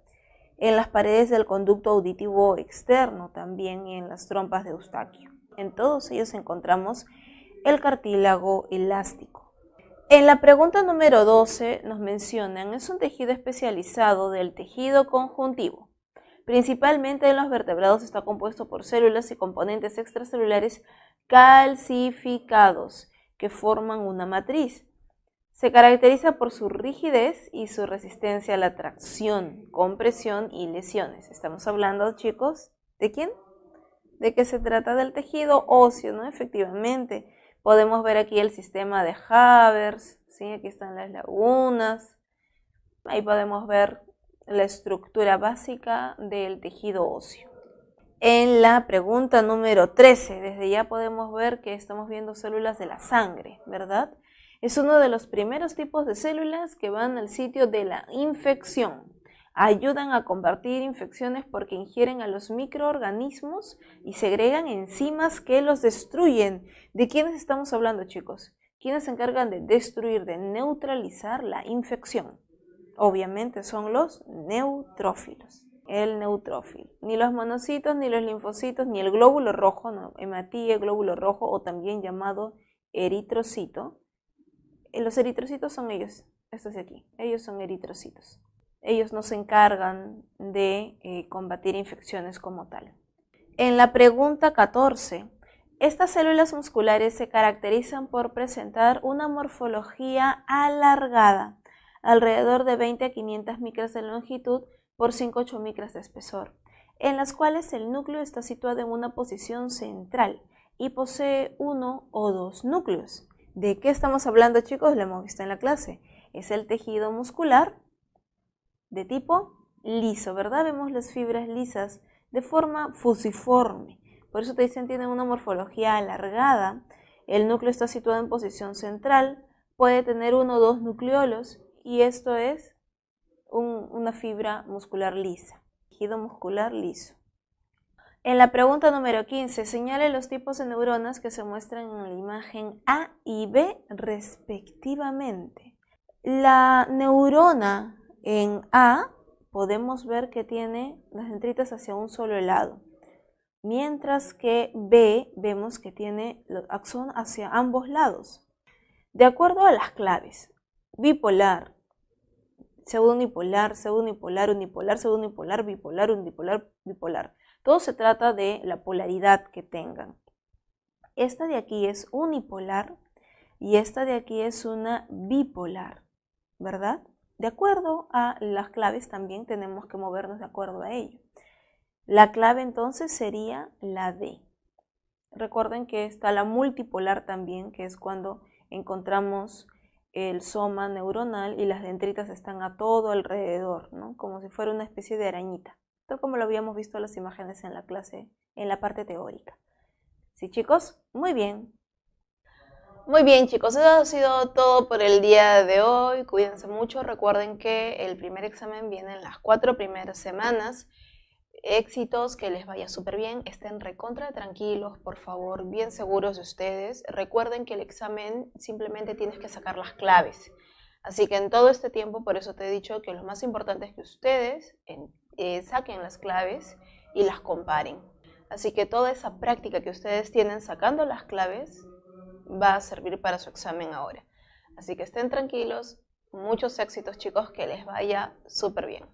en las paredes del conducto auditivo externo también y en las trompas de Eustaquio. En todos ellos encontramos el cartílago elástico. En la pregunta número 12 nos mencionan, es un tejido especializado del tejido conjuntivo. Principalmente en los vertebrados está compuesto por células y componentes extracelulares calcificados que forman una matriz. Se caracteriza por su rigidez y su resistencia a la tracción, compresión y lesiones. Estamos hablando, chicos, ¿de quién? ¿De qué se trata? Del tejido óseo, ¿no? Efectivamente. Podemos ver aquí el sistema de Havers, ¿sí? Aquí están las lagunas. Ahí podemos ver la estructura básica del tejido óseo. En la pregunta número 13, desde ya podemos ver que estamos viendo células de la sangre, ¿verdad? Es uno de los primeros tipos de células que van al sitio de la infección. Ayudan a combatir infecciones porque ingieren a los microorganismos y segregan enzimas que los destruyen. ¿De quiénes estamos hablando, chicos? ¿Quiénes se encargan de destruir, de neutralizar la infección? Obviamente son los neutrófilos. El neutrófilo. Ni los monocitos, ni los linfocitos, ni el glóbulo rojo, no, hematía, glóbulo rojo o también llamado eritrocito. Los eritrocitos son ellos, estos de aquí. Ellos son eritrocitos. Ellos no se encargan de combatir infecciones como tal. En la pregunta 14, estas células musculares se caracterizan por presentar una morfología alargada, alrededor de 20 a 500 micras de longitud por 5 a 8 micras de espesor, en las cuales el núcleo está situado en una posición central y posee uno o dos núcleos. ¿De qué estamos hablando, chicos? Lo hemos visto en la clase. Es el tejido muscular de tipo liso, ¿verdad? Vemos las fibras lisas de forma fusiforme. Por eso te dicen tienen una morfología alargada. El núcleo está situado en posición central. Puede tener uno o dos nucleolos y esto es una fibra muscular lisa. Tejido muscular liso. En la pregunta número 15, señale los tipos de neuronas que se muestran en la imagen A y B respectivamente. La neurona en A podemos ver que tiene las dendritas hacia un solo lado, mientras que B vemos que tiene los axón hacia ambos lados. De acuerdo a las claves, bipolar, pseudonipolar, pseudonipolar, unipolar, pseudonipolar, bipolar, unipolar, bipolar. Todo se trata de la polaridad que tengan. Esta de aquí es unipolar y esta de aquí es una bipolar, ¿verdad? De acuerdo a las claves también tenemos que movernos de acuerdo a ello. La clave entonces sería la D. Recuerden que está la multipolar también, que es cuando encontramos el soma neuronal y las dendritas están a todo alrededor, ¿no? Como si fuera una especie de arañita, tal como lo habíamos visto en las imágenes en la clase, en la parte teórica. ¿Sí, chicos? Muy bien. Muy bien, chicos, eso ha sido todo por el día de hoy. Cuídense mucho. Recuerden que el primer examen viene en las 4 primeras semanas. Éxitos, que les vaya súper bien, estén recontra tranquilos, por favor, bien seguros de ustedes. Recuerden que el examen simplemente tienes que sacar las claves. Así que en todo este tiempo, por eso te he dicho que lo más importante es que ustedes saquen las claves y las comparen. Así que toda esa práctica que ustedes tienen sacando las claves va a servir para su examen ahora. Así que estén tranquilos, muchos éxitos chicos, que les vaya súper bien.